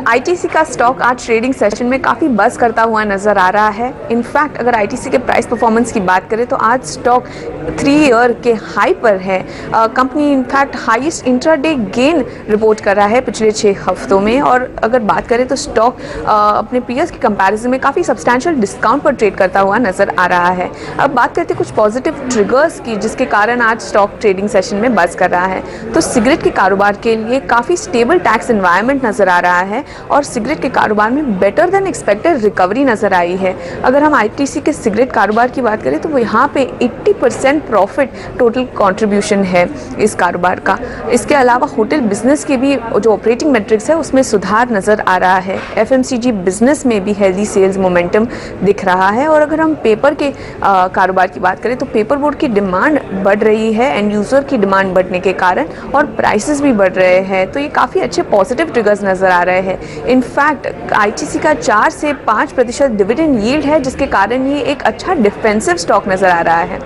आईटीसी का स्टॉक आज ट्रेडिंग सेशन में काफ़ी बस करता हुआ नजर आ रहा है। इनफैक्ट अगर आईटीसी के प्राइस परफॉर्मेंस की बात करें तो आज स्टॉक 3 ईयर के हाई पर है। Company in fact highest intraday gain report कर रहा है पिछले 6 हफ्तों में, और अगर बात करें तो स्टॉक अपने पीयर्स के कंपैरिजन में काफ़ी सब्सटैंशियल डिस्काउंट पर ट्रेड करता हुआ नजर आ रहा है। अब बात करते हैं कुछ पॉजिटिव ट्रिगर्स की जिसके कारण आज स्टॉक ट्रेडिंग सेशन में बस कर रहा है। तो सिगरेट के कारोबार के लिए काफ़ी स्टेबल टैक्स एनवायरनमेंट नजर आ रहा है, और सिगरेट के कारोबार में बेटर देन एक्सपेक्टेड रिकवरी नजर आई है। अगर हम आईटीसी के सिगरेट कारोबार की बात करें तो वो यहाँ पे 80% प्रॉफिट टोटल कंट्रीब्यूशन है इस कारोबार का। इसके अलावा होटल बिजनेस के भी जो ऑपरेटिंग मैट्रिक्स है उसमें सुधार नजर आ रहा है। एफएमसीजी बिजनेस में भी हेल्दी सेल्स मोमेंटम दिख रहा है। और अगर हम पेपर के कारोबार की बात करें तो पेपर बोर्ड की डिमांड बढ़ रही है, एंड यूजर की डिमांड बढ़ने के कारण, और प्राइसेस भी बढ़ रहे हैं, तो ये काफ़ी अच्छे पॉजिटिव ट्रिगर्स नजर आ रहे हैं। इनफैक्ट आईटीसी का 4 से 5% डिविडेंड यील्ड है, जिसके कारण ये एक अच्छा डिफेंसिव स्टॉक नजर आ रहा है।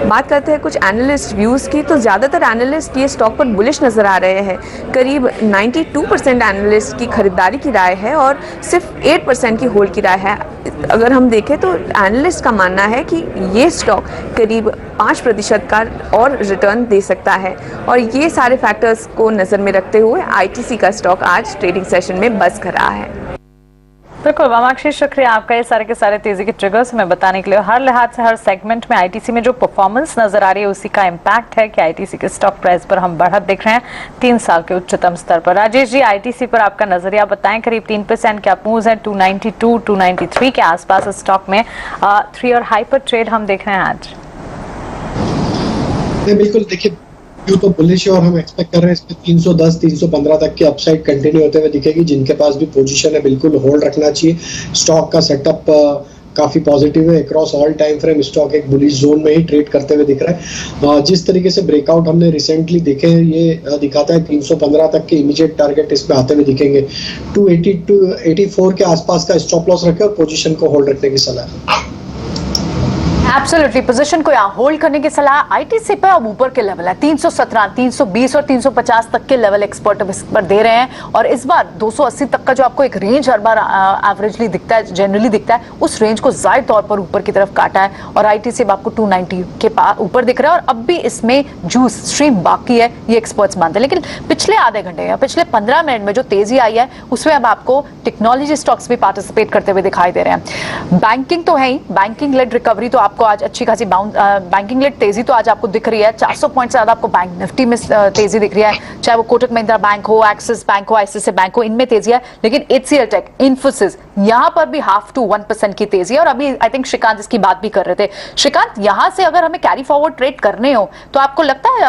बात करते हैं कुछ एनालिस्ट व्यूज की, तो ज्यादातर एनालिस्ट ये स्टॉक पर बुलिश नजर आ रहे हैं। करीब 92% एनालिस्ट की खरीदारी की राय है और सिर्फ 8% की होल्ड की राय है। अगर हम देखें तो एनालिस्ट का मानना है कि ये स्टॉक करीब 5% का और रिटर्न दे सकता है, और ये सारे फैक्टर्स को नजर में रखते हुए आईटीसी का स्टॉक आज ट्रेडिंग सेशन में बस कर रहा है। बिल्कुल वामाक्षी, शुक्रिया आपका ये सारे के सारे तेजी के ट्रिगर्स हमें बताने के लिए। हर लिहाज से हर सेगमेंट में आईटीसी में जो परफॉर्मेंस नजर आ रही है उसी का इम्पैक्ट है कि आईटीसी के स्टॉक प्राइस पर हम बढ़त देख रहे हैं 3 साल के उच्चतम स्तर पर। राजेश जी, आईटीसी पर आपका नजरिया बताएं। करीब 3% के अप मूव्स हैं, 292 293 के आसपास स्टॉक में 3 ईयर हाई पर ट्रेड हम देख रहे हैं आज। बिल्कुल, देखिए व्यू तो बुलिश है और हम एक्सपेक्ट कर रहे हैं इसमें 310 315 तक की अपसाइड कंटिन्यू होते हुए दिखेगी। जिनके पास भी पोजीशन है बिल्कुल होल्ड रखना चाहिए। स्टॉक का सेटअप काफी पॉजिटिव है। Across all time frame stock एक बुलिश जोन में ही ट्रेड करते हुए दिख रहा है। जिस तरीके से ब्रेकआउट हमने रिसेंटली देखे हैं ये दिखाता है 315 तक के इमीडिएट टारगेट इसमें आते हुए दिखेंगे। 280 to 84 के आसपास का स्टॉप लॉस रखे और पोजीशन को होल्ड रखने की सलाह है। एब्सोल्युटली, पोजीशन को यहाँ होल्ड करने की सलाह। आईटीसी पे अब ऊपर के लेवल है 317 320 और 350 तक के लेवल एक्सपर्ट इस पर दे रहे हैं, और इस बार 280 तक का जो आपको एक रेंज हर बार एवरेजली दिखता है, जनरली दिखता है, उस रेंज को जाहिर तौर पर ऊपर की तरफ काटा है, और आईटीसी आपको 290 के ऊपर दिख रहा है, और अब भी इसमें जूस स्ट्रीम बाकी है, ये एक्सपर्ट्स मानते हैं। लेकिन पिछले आधे घंटे या पिछले 15 मिनट में जो तेजी आई है उसमें अब आपको टेक्नोलॉजी स्टॉक्स भी पार्टिसिपेट करते हुए दिखाई दे रहे हैं। बैंकिंग तो है ही, बैंकिंग लेड रिकवरी तो आपको आपको आज अच्छी खासी बैंकिंग लेट तेजी तो आज आपको दिख रही है, 400 पॉइंट से ज्यादा आपको बैंक निफ्टी में तेजी दिख रही है, चाहे वो कोटक महिंद्रा बैंक हो, एक्सिस बैंक हो, आईसीआईसीआई बैंक हो, इनमें तेजी है। लेकिन एचसीएल टेक, इन्फोसिस, यहां पर भी 0.5 to 1% की तेजी है। और अभी आई थिंक श्रीकांत इसकी बात भी कर रहे थे। श्रीकांत, यहां से अगर हमें कैरी फॉरवर्ड ट्रेड करने हो तो आपको लगता है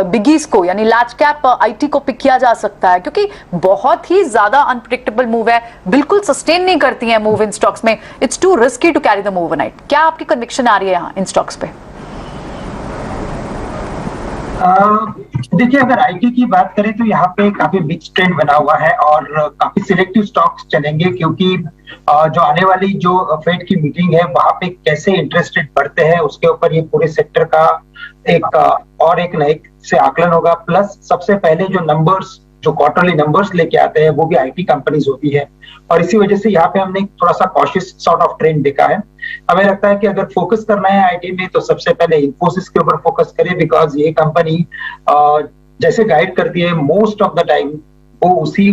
बिगीज को यानी लार्ज कैप आईटी को पिक किया जा सकता है, क्योंकि बहुत ही ज्यादा अनप्रेडिक्टेबल मूव है, बिल्कुल सस्टेन नहीं करती है मूव इन स्टॉक्स में, it's too risky to carry the move overnight. क्या आपकी कन्विक्शन आ रही है यहाँ इन स्टॉक्स पे? देखिए, अगर आईटी की बात करें तो यहाँ पे काफी बिग ट्रेंड बना हुआ है और काफी सिलेक्टिव स्टॉक्स चलेंगे, क्योंकि जो आने वाली जो फेड की मीटिंग है वहां पे कैसे इंटरेस्ट रेट बढ़ते हैं उसके ऊपर ये पूरे सेक्टर का एक नए से आकलन होगा। प्लस सबसे पहले जो नंबर्स, जो क्वार्टरली नंबर्स लेके आते हैं वो भी आईटी कंपनीज होती है, और इसी वजह से यहाँ पे हमने थोड़ा सा कॉशियस सॉर्ट ऑफ ट्रेंड देखा है। हमें लगता है कि अगर फोकस करना है आईटी में तो सबसे पहले इन्फोसिस के ऊपर फोकस करें, बिकॉज ये कंपनी जैसे गाइड करती है मोस्ट ऑफ द टाइम वो उसी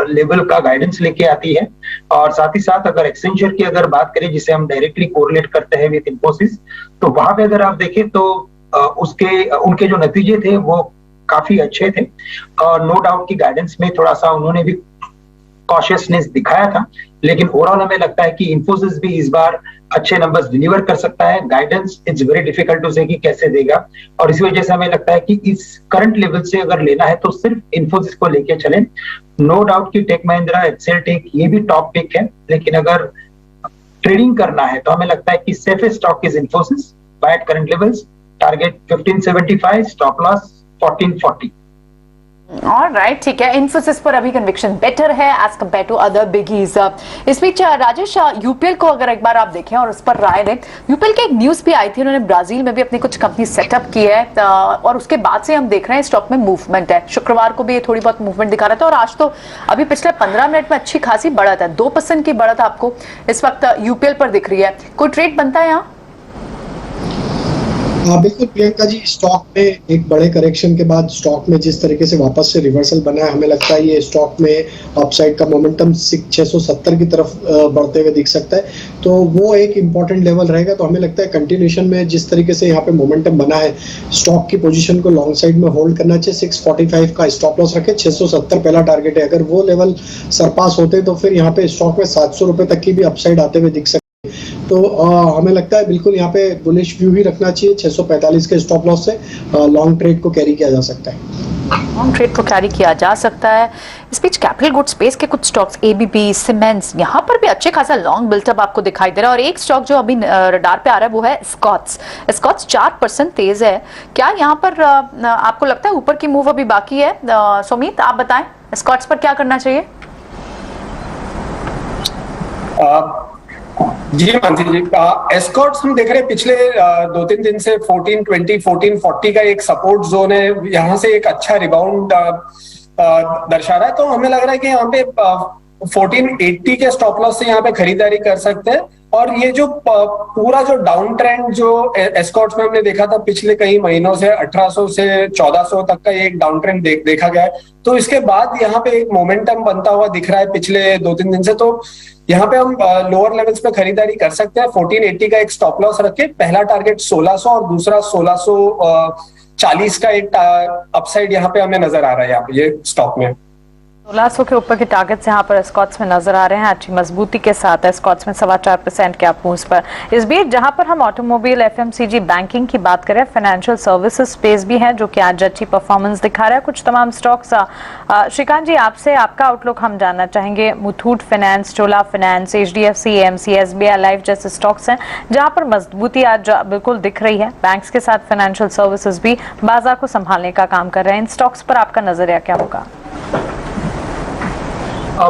लेवल का गाइडेंस लेके आती है। और साथ ही साथ अगर एक्सेंचर की अगर बात करें, जिसे हम डायरेक्टली कोरिलेट करते हैं विद इन्फोसिस, तो वहां पे अगर आप देखें तो उनके जो नतीजे थे वो काफी अच्छे थे, और नो डाउट की गाइडेंस में थोड़ा सा उन्होंने भी कॉशियसनेस दिखाया था। लेकिन ओवरऑल हमें लगता है कि इन्फोसिस भी इस बार अच्छे नंबर्स डिलीवर कर सकता है। Guidance it's very difficult to say कि कैसे देगा, और इसी वजह से हमें लगता है कि इस करंट लेवल से अगर लेना है तो सिर्फ इन्फोसिस को लेके चलें। नो डाउट कि टेक महिंद्रा, एचसीएल टेक ये भी टॉप पिक है, लेकिन अगर ट्रेडिंग करना है तो हमें लगता है कि safest stock is Infosys buy at current levels, target 1575, stop loss 1440। Alright, ठीक है। इन्फोसिस पर अभी कन्विक्शन बेटर है as compared to other biggies. इस बीच राजेश, यूपीएल को अगर एक बार आप देखें और उस पर राय दें, यूपीएल की एक न्यूज भी आई थी, उन्होंने ब्राजील में भी अपनी कुछ कंपनी सेटअप की है, और उसके बाद से हम देख रहे हैं स्टॉक में मूवमेंट है। शुक्रवार को भी ये थोड़ी बहुत मूवमेंट दिखा रहा था, और आज तो अभी पिछले 15 मिनट में अच्छी खासी बढ़त है, 2% की बढ़त आपको इस वक्त यूपीएल पर दिख रही है। कोई ट्रेड बनता है यहाँ? हाँ बिल्कुल प्रियंका जी, स्टॉक में एक बड़े करेक्शन के बाद स्टॉक में जिस तरीके से वापस से रिवर्सल बना है, हमें लगता है ये स्टॉक में अपसाइड का मोमेंटम 670 की तरफ बढ़ते हुए दिख सकता है, तो वो एक इम्पॉर्टेंट लेवल रहेगा। तो हमें लगता है कंटिन्यूशन में जिस तरीके से यहाँ पे मोमेंटम बना है, स्टॉक की पोजीशन को लॉन्ग साइड में होल्ड करना चाहिए। 645 का स्टॉप लॉस रखे, 670 पहला टारगेट है। अगर वो लेवल सरपास होते तो फिर यहाँ पे स्टॉक में 700 रुपए तक की भी अपसाइड आते हुए दिख सकते। तो हमें लगता है बिल्कुल यहाँ पे बुलिश व्यू ही रखना चाहिए। 645 के स्टॉप लॉस से लॉन्ग ट्रेड को कैरी किया जा सकता है। लॉन्ग ट्रेड को कैरी किया जा सकता है। इस बीच कैपिटल गुड स्पेस के कुछ स्टॉक्स, एबीबी, सीमेंट्स, यहाँ पर भी अच्छे खासा लॉन्ग बिल्टअप आपको दिखाई दे रहा है। और एक स्टॉक जो अभी रडार पे आ रहा है वो है स्कॉट्स। स्कॉट्स 4% तेज है। क्या यहाँ पर आपको लगता है ऊपर की मूव अभी बाकी है? सुमित, आप बताएं स्कॉट्स पर क्या करना चाहिए? जी मानसी जी, एस्कॉर्ट्स हम देख रहे हैं पिछले 2-3 दिन से 1420, 1440 का एक सपोर्ट जोन है, यहाँ से एक अच्छा रिबाउंड दर्शा रहा है। तो हमें लग रहा है कि यहाँ पे 1480 के स्टॉप लॉस से यहाँ पे खरीदारी कर सकते हैं। और ये जो पूरा जो डाउन ट्रेंड जो एस्कॉर्ट्स में हमने देखा था पिछले कई महीनों से 1800 से 1400 तक का एक डाउन ट्रेंड देखा गया है, तो इसके बाद यहाँ पे एक मोमेंटम बनता हुआ दिख रहा है पिछले 2-3 दिन से। तो यहाँ पे हम लोअर लेवल्स पे खरीदारी कर सकते हैं। 1480 का एक स्टॉप लॉस रखे, पहला टारगेट 1600 और दूसरा 1640 का एक अपसाइड यहाँ पे हमें नजर आ रहा है यहाँ पे ये स्टॉक में। 1600 के ऊपर के टारगेट्स यहाँ पर स्कॉट्स में नजर आ रहे हैं, अच्छी मजबूती के साथ है स्कॉट्स में 4.25% के अप पर। इस बीच जहां पर हम ऑटोमोबाइल, एफएमसीजी, बैंकिंग की बात करें, फाइनेंशियल सर्विसेज स्पेस भी है जो कि आज अच्छी परफॉर्मेंस दिखा रहा है। कुछ तमाम स्टॉक्स, श्रीकांत जी आपसे आपका आउटलुक हम जानना चाहेंगे। Muthoot finance, Chola finance, HDFC, AMC, SBI life जैसे स्टॉक्स हैं जहां पर मजबूती आज बिल्कुल दिख रही है। बैंक्स के साथ फाइनेंशियल सर्विसेज भी बाजार को संभालने का काम कर रहे हैं। इन स्टॉक्स पर आपका नजरिया क्या होगा?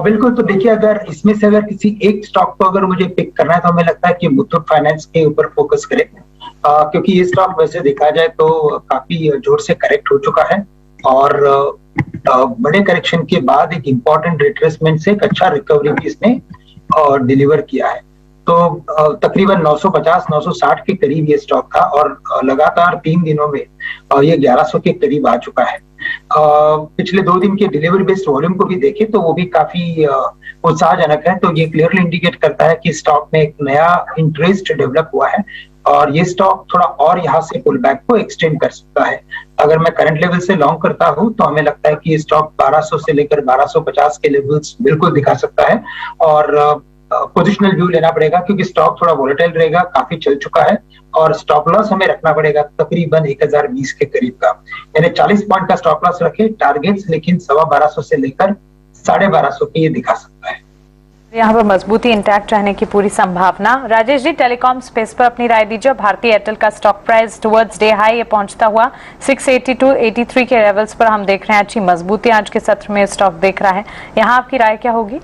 बिल्कुल, तो देखिए, अगर इसमें से अगर किसी एक स्टॉक को अगर मुझे पिक करना है तो हमें लगता है कि मुथूट फाइनेंस के ऊपर फोकस करें, क्योंकि ये स्टॉक वैसे देखा जाए तो काफी जोर से करेक्ट हो चुका है, और बड़े करेक्शन के बाद एक इम्पॉर्टेंट रिट्रेसमेंट से एक अच्छा रिकवरी भी इसने डिलीवर किया है। तो तकरीबन 950-960 के करीब ये स्टॉक था, और लगातार 3 दिनों में ये 1100 के करीब आ चुका है। पिछले 2 दिन के डिलीवरी बेस्ड वॉल्यूम को भी देखें तो वो भी काफी उत्साहजनक है। तो ये क्लियरली इंडिकेट करता है कि स्टॉक में एक नया इंटरेस्ट डेवलप हुआ है और ये स्टॉक थोड़ा और यहाँ से पुल बैक को एक्सटेंड कर सकता है। अगर मैं करंट लेवल से लॉन्ग करता हूँ तो हमें लगता है कि ये स्टॉक 1200 से लेकर 1250 के लेवल्स बिल्कुल दिखा सकता है और पोजिशनल व्यू लेना पड़ेगा क्योंकि स्टॉक थोड़ा वोलेटाइल रहेगा, काफी चल चुका है और स्टॉप लॉस हमें रखना पड़ेगा तकरीबन 1020 के करीब का, यानी 40 पॉइंट का स्टॉप लॉस रखे। टारगेट्स लेकिन 1250 से लेकर 1250 के ये दिखा सकता है। यहाँ पर मजबूती इंटैक्ट रहने की पूरी संभावना। राजेश जी, टेलीकॉम स्पेस पर अपनी राय दीजिए। भारतीय एयरटेल का stock price towards day high ये पहुंचता हुआ 682-83 के लेवल्स पर हम देख रहे हैं। अच्छी मजबूती आज के सत्र में स्टॉक देख रहा है, यहाँ आपकी राय क्या होगी?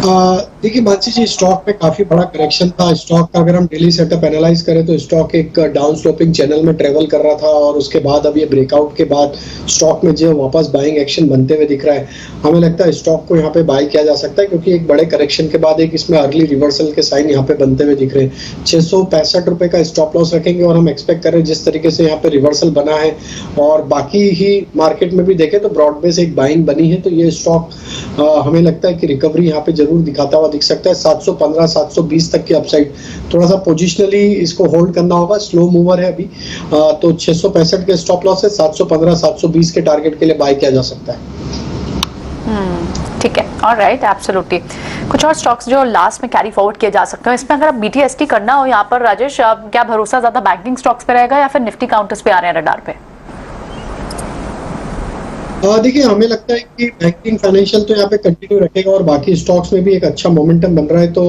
देखिए मानसी जी, स्टॉक में काफी बड़ा करेक्शन था। स्टॉक का अगर हम डेली सेटअप एनालाइज करें तो स्टॉक एक डाउन स्लोपिंग चैनल में ट्रेवल कर रहा था और उसके बाद अब ये ब्रेकआउट के बाद स्टॉक में जो वापस बाइंग एक्शन बनते हुए दिख रहा है। हमें लगता है स्टॉक को यहाँ पे बाय किया जा सकता है क्योंकि एक बड़े करेक्शन के बाद एक इसमें अर्ली रिवर्सल के साइन यहाँ पे बनते हुए दिख रहे हैं। 665 रुपए का स्टॉप लॉस रखेंगे और हम एक्सपेक्ट कर रहे हैं जिस तरीके से यहाँ पे रिवर्सल बना है और बाकी ही मार्केट में भी देखें तो ब्रॉड बेस एक बाइंग बनी है, तो ये स्टॉक हमें लगता है कि रिकवरी यहाँ पे जरूर दिखाता हुआ दिख सकता है। 715 720 तक की अपसाइड, थोड़ा सा पोजिशनली इसको होल्ड करना होगा, स्लो मूवर है अभी। तो 665 के स्टॉप लॉस है, 715 720 के टारगेट के लिए बाय किया जा सकता है। ठीक है, ऑलराइट, एब्सोल्युटली। कुछ और स्टॉक्स जो लास्ट में कैरी फॉरवर्ड किए जा सकते हैं, इसमें अगर BTST करना हो यहाँ पर राजेश, क्या भरोसा ज्यादा बैंकिंग स्टॉक्स पे रहेगा या फिर निफ्टी काउंटर्स पे आ रहे हैं रडार पे? देखिए हमें लगता है कि बैंकिंग फाइनेंशियल तो यहाँ पे कंटिन्यू रखेगा और बाकी स्टॉक्स में भी एक अच्छा मोमेंटम बन रहा है। तो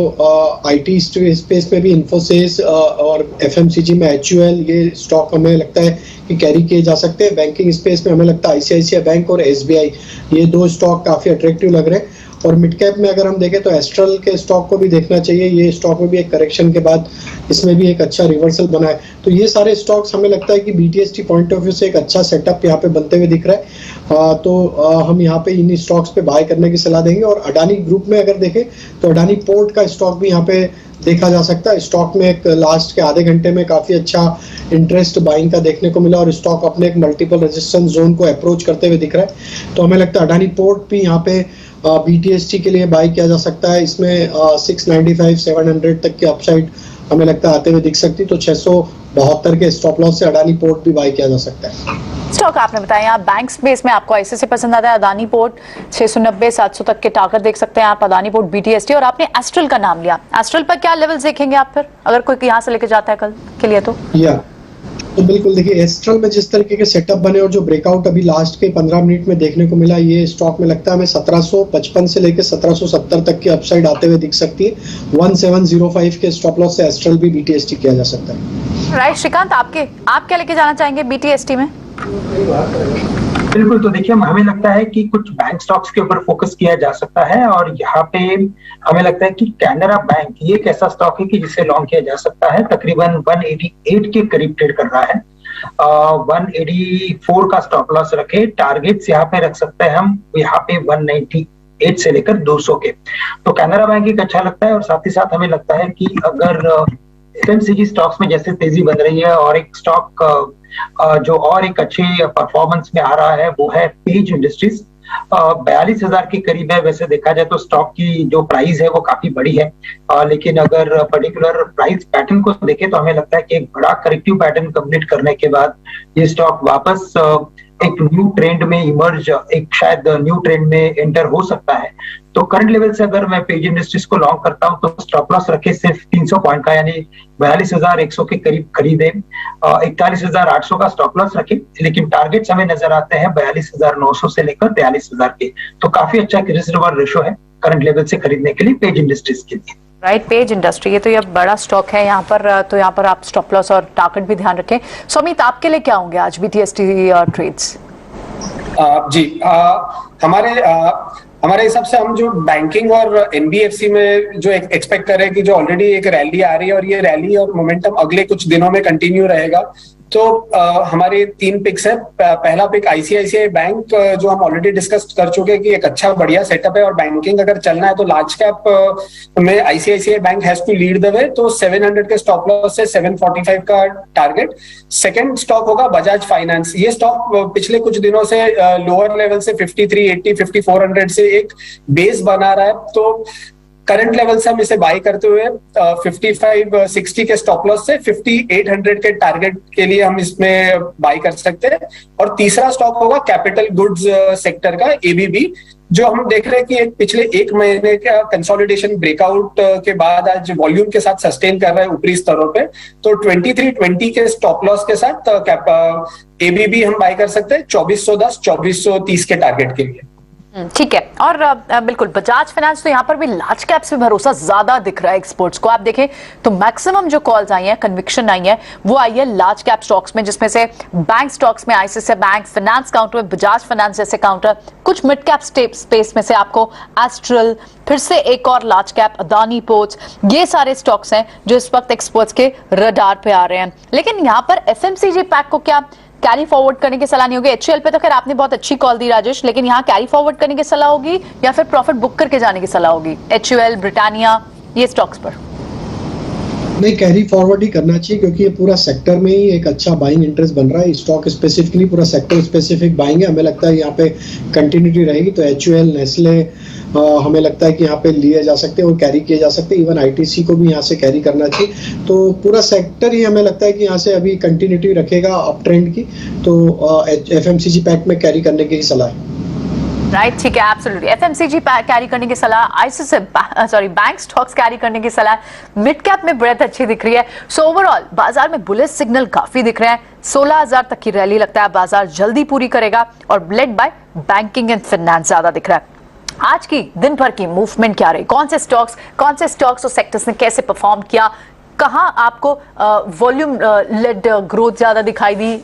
IT स्पेस में भी इन्फोसिस और FMCG में HUL, ये स्टॉक हमें लगता है कि कैरी किए जा सकते हैं। बैंकिंग स्पेस में हमें लगता है ICICI बैंक और SBI, ये 2 स्टॉक काफी अट्रैक्टिव लग रहे हैं। और मिड कैप में अगर हम देखें तो एस्ट्रल के स्टॉक को भी देखना चाहिए, ये स्टॉक में भी एक करेक्शन के बाद इसमें भी एक अच्छा रिवर्सल बना है। तो ये सारे स्टॉक्स हमें लगता है कि BTST पॉइंट ऑफ व्यू से एक अच्छा सेटअप यहाँ पे बनते हुए दिख रहा है। तो हम यहाँ पे इन स्टॉक्स पे बाय करने की सलाह देंगे। और अडानी ग्रुप में अगर देखें तो अडानी पोर्ट का स्टॉक भी यहाँ पे देखा जा सकता है। स्टॉक में एक लास्ट के आधे घंटे में काफी अच्छा इंटरेस्ट बाइंग का देखने को मिला और स्टॉक अपने एक मल्टीपल रेजिस्टेंस जोन को अप्रोच करते हुए दिख रहा है। तो हमें लगता है अडानी पोर्ट भी यहाँ पे BTST के लिए बाय किया जा सकता है। इसमें 695 700 तक की अपसाइड हमें लगता है आते हुए दिख सकती, तो 672 के स्टॉप लॉस से अडानी पोर्ट भी बाय किया जा सकता है। स्टॉक आपने बताया, यहाँ बैंक स्पेस में आपको ICICI पसंद आता है, अदानी पोर्ट 690 700 तक के टारगेट देख सकते हैं आप, अदानी पोर्ट BTST, और आपने एस्ट्रल का नाम लिया। एस्ट्रल पर क्या लेवल्स देखेंगे आप फिर, अगर कोई यहाँ से लेके जाता है कल के लिए तो बिल्कुल देखिए एस्ट्रल में जिस तरीके के सेटअप बने और जो ब्रेकआउट अभी लास्ट के 15 मिनट में देखने को मिला, ये स्टॉक में लगता है हमें 1755 से लेकर 1770 तक की अपसाइड आते हुए दिख सकती है। 1705 के स्टॉप लॉस से एस्ट्रल भी BTST किया जा सकता है। राइट श्रीकांत, आप क्या लेके जाना चाहेंगे BTST में? बिल्कुल, तो देखिए हमें लगता है कि कुछ बैंक स्टॉक्स के ऊपर फोकस किया जा सकता है और यहाँ पे हमें लगता है कि कैनरा बैंक ये एक ऐसा स्टॉक है कि जिसे लॉन्ग किया जा सकता है। तकरीबन 188 के करीब ट्रेड कर रहा है। 184 का स्टॉप लॉस रखे, टारगेट्स यहाँ पे रख सकते हैं हम यहाँ पे 198 से लेकर 200 के। तो कैनरा बैंक एक अच्छा लगता है और साथ ही साथ हमें लगता है कि अगर FMCG स्टॉक्स में जैसे तेजी बन रही है और एक स्टॉक जो और एक अच्छे परफॉर्मेंस में आ रहा है वो है पेज इंडस्ट्रीज। 42,000 के करीब है। वैसे देखा जाए तो स्टॉक की जो प्राइस है वो काफी बड़ी है, लेकिन अगर पर्टिकुलर प्राइस पैटर्न को देखें तो हमें लगता है कि एक बड़ा करेक्टिव पैटर्न कंप्लीट करने के बाद ये स्टॉक वापस एक न्यू ट्रेंड में इमर्ज, एक शायद न्यू ट्रेंड में एंटर हो सकता है। तो करंट लेवल से अगर मैं पेज इंडस्ट्रीज को लॉन्ग करता हूं तो स्टॉप लॉस रखे सिर्फ 300 पॉइंट का, यानी 42,100 के करीब खरीदे। 41,800 का स्टॉप लॉस रखे, लेकिन टारगेट्स हमें नजर आते हैं 42,900 से लेकर 43,000 के। तो काफी अच्छा रिस्क रिवॉर्ड रेशो है करंट लेवल से खरीदने के लिए पेज इंडस्ट्रीज के लिए। राइट, पेज इंडस्ट्री ये तो ये बड़ा स्टॉक है यहाँ पर, तो यहाँ पर आप स्टॉप लॉस और टारगेट भी ध्यान रखें। सुमित, आपके लिए क्या होंगे आज BTST ट्रेड्स? हमारे हिसाब से हम जो बैंकिंग और NBFC में जो एक्सपेक्ट कर रहे हैं कि जो ऑलरेडी एक रैली आ रही है और ये रैली और मोमेंटम अगले कुछ दिनों में कंटिन्यू रहेगा, तो हमारे 3 पिक्स है। पहला पिक आईसीआईसीआई बैंक, जो हम ऑलरेडी डिस्कस कर चुके हैं कि एक अच्छा बढ़िया सेटअप है और बैंकिंग अगर चलना है तो लार्ज कैप में ICICI bank has to lead the way. तो 700 के स्टॉप लॉस से 745 का टारगेट। सेकंड स्टॉक होगा बजाज फाइनेंस। ये स्टॉक पिछले कुछ दिनों से लोअर लेवल से 5380 5400 से एक बेस बना रहा है, तो करंट लेवल से हम इसे बाय करते हुए 5560 के स्टॉप लॉस से 5800 के टारगेट के लिए हम इसमें बाय कर सकते हैं। और तीसरा स्टॉक होगा कैपिटल गुड्स सेक्टर का एबीबी, जो हम देख रहे हैं कि पिछले 1 महीने का कंसोलिडेशन ब्रेकआउट के बाद आज वॉल्यूम के साथ सस्टेन कर रहा है ऊपरी स्तरों पे। तो 2320 के स्टॉप लॉस के साथ एबीबी हम बाय कर सकते हैं 2410 2430 के टारगेट के लिए। ठीक है। और बिल्कुल बजाज फाइनेंस तो यहाँ पर भी लार्ज कैप्स पे भरोसा ज्यादा दिख रहा है एक्सपर्ट्स को। आप देखें तो मैक्सिमम जो कॉल्स आई हैं, कन्विक्शन आई है, वो आई है लार्ज कैप स्टॉक्स में, जिसमें से बैंक स्टॉक्स में आईसीआईसीआई बैंक, फाइनेंस काउंटर में बजाज फाइनेंस जैसे काउंटर, कुछ मिड कैप स्पेस में से आपको एस्ट्रल, फिर से एक और लार्ज कैप अदानी पोर्ट्स, ये सारे स्टॉक्स हैं जो इस वक्त एक्सपर्ट्स के रडार पे आ रहे हैं। लेकिन यहाँ पर एफएमसीजी पैक को क्या कैरी फॉरवर्ड करने की सलाह नहीं होगी? एचयूएल पे तो खैर आपने बहुत अच्छी कॉल दी राजेश, लेकिन यहाँ कैरी फॉरवर्ड करने की सलाह होगी या फिर प्रॉफिट बुक करके जाने की सलाह होगी एचयूएल, ब्रिटानिया, ये स्टॉक्स पर? नहीं, कैरी फॉरवर्ड ही करना चाहिए, क्योंकि ये पूरा सेक्टर में ही एक अच्छा बाइंग इंटरेस्ट बन रहा है। स्टॉक स्पेसिफिकली पूरा सेक्टर स्पेसिफिक बाइंग है, हमें लगता है यहाँ पे कंटिन्यूटी रहेगी। तो एचयूएल, नेस्ले हमें लगता है कि यहाँ पे लिए जा सकते हैं और कैरी किए जा सकते हैं। इवन आईटीसी को भी यहाँ से कैरी करना चाहिए। तो पूरा सेक्टर ही हमें लगता है कि यहाँ से अभी कंटिन्यूटी रखेगा अप ट्रेंड की। तो एफएमसीजी पैक में कैरी करने की ही सलाह है। राइट, ठीक है, एब्सोल्युटली। एफएमसीजी कैरी करने की सलाह, आईसीआईसीआई बैंक स्टॉक्स कैरी करने की सलाह, मिड कैप में ब्रेथ अच्छी दिख रही है। सो ओवरऑल बाजार में बुलिश सिग्नल काफी दिख रहे हैं। 16,000 तक की रैली लगता है बाजार जल्दी पूरी करेगा और led by banking and finance ज्यादा दिख रहा है। आज की दिन भर की मूवमेंट क्या रही? कौन से स्टॉक्स और सेक्टर्स ने कैसे परफॉर्म किया? कहां आपको वॉल्यूम लेड ग्रोथ ज्यादा दिखाई दी,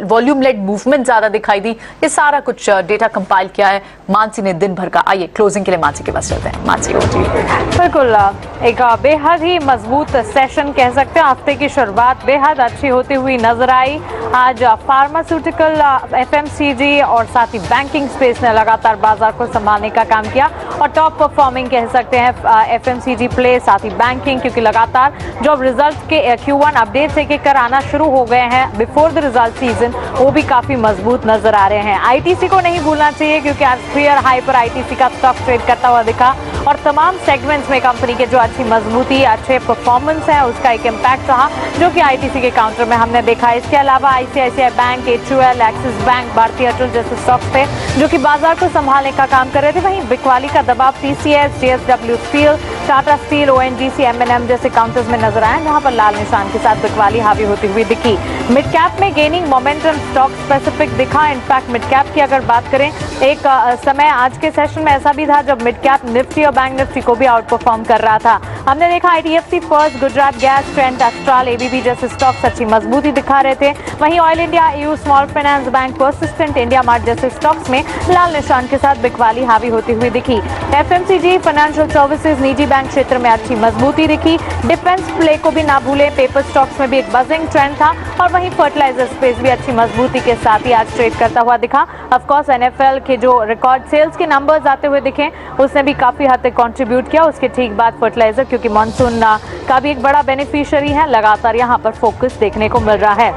वॉल्यूम लेड मूवमेंट ज्यादा दिखाई दी? ये सारा कुछ डेटा कंपाइल किया है मानसी ने दिन भर का। आइए क्लोजिंग के लिए मानसी के पास चलते हैं। मानसी, बिल्कुल एक बेहद ही मजबूत सेशन कह सकते हैं। हफ्ते की शुरुआत बेहद अच्छी होती हुई नजर आई। आज फार्मास्यूटिकल, एफएमसीजी और साथ ही बैंकिंग स्पेस ने लगातार बाजार को संभालने का काम किया और टॉप परफॉर्मिंग कह सकते हैं एफएमसीजी प्ले, साथ ही बैंकिंग, क्योंकि लगातार जो अब रिजल्ट के Q1 अपडेट्स एक कर आना शुरू हो गए हैं बिफोर द रिजल्ट सीजन, वो भी काफी मजबूत नजर आ रहे हैं। आईटीसी को नहीं भूलना चाहिए, क्योंकि आज क्लियर हाई पर आईटीसी का स्टॉक ट्रेड करता हुआ दिखा और तमाम सेगमेंट्स में कंपनी के जो अच्छी मजबूती, अच्छे परफॉर्मेंस है, उसका एक इम्पैक्ट रहा, जो कि आईटीसी के काउंटर में हमने देखा। इसके अलावा ICICI bank, HUL, axis bank, भारतीय एयरटेल जैसे स्टॉक्स थे जो कि बाजार को संभालने का काम कर रहे थे। वहीं बिकवाली का दबाव TCS, JSW steel, Tata steel, ONGC, MNM जैसे काउंटर्स में नजर आए, जहां पर लाल निशान के साथ बिकवाली हावी होती हुई दिखी। मिड कैप में गेनिंग मोमेंटम स्टॉक स्पेसिफिक दिखा। इनफैक्ट मिड कैप की अगर बात करें, एक समय आज के सेशन में ऐसा भी था जब मिड कैप निफ्टी और बैंक निफ्टी को भी आउट परफॉर्म कर रहा था। हमने देखा IDFC first, Gujarat gas, Trent, astral, ABB जैसे स्टॉक्स अच्छी मजबूती दिखा रहे थे। वहीं oil India, EU small finance bank, persistent, India mart जैसे स्टॉक्स में लाल निशान के साथ बिकवाली हावी होती हुई दिखी। एफएमसीजी, फाइनेंशियल सर्विसेज, निजी बैंक क्षेत्र में अच्छी मजबूती दिखी। डिफेंस प्ले को भी ना भूले, पेपर स्टॉक्स में भी एक बजिंग ट्रेंड था और वहीं फर्टिलाइजर स्पेस भी अच्छी मजबूती के साथ ही आज ट्रेड करता हुआ दिखा। ऑफ कोर्स एनएफएल के जो रिकॉर्ड सेल्स के नंबर्स आते हुए दिखे, उसने भी काफी हद तक कंट्रीब्यूट किया। उसके ठीक बाद फर्टिलाइजर, क्योंकि मानसून का भी एक बड़ा बेनिफिशियरी है, लगातार यहाँ पर फोकस देखने को मिल रहा है।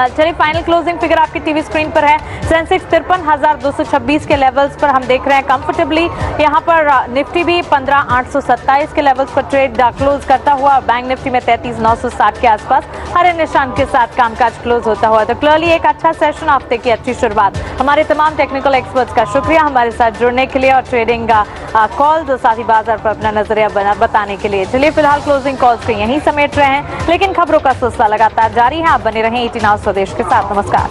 चलिए फाइनल क्लोजिंग फिगर आपकी टीवी स्क्रीन पर है। सेंसेक्स 53,226 के लेवल्स पर हम देख रहे हैं कंफर्टेबली। यहाँ पर निफ्टी भी 15,827 के लेवल्स पर ट्रेड क्लोज करता हुआ, बैंक निफ्टी में 33,960 के आसपास हरे निशान के साथ कामकाज क्लोज होता हुआ। तो क्लियरली एक अच्छा सेशन, हफ्ते की अच्छी शुरुआत। हमारे तमाम टेक्निकल एक्सपर्ट्स का शुक्रिया हमारे साथ जुड़ने के लिए और ट्रेडिंग कॉल्स और साथ ही बाजार पर अपना नजरिया बताने के लिए। चलिए फिलहाल क्लोजिंग कॉल्स को यहीं समेट रहे हैं, लेकिन खबरों का सिलसिला लगातार जारी है। आप बने रहें 18 स्वदेश के साथ। नमस्कार।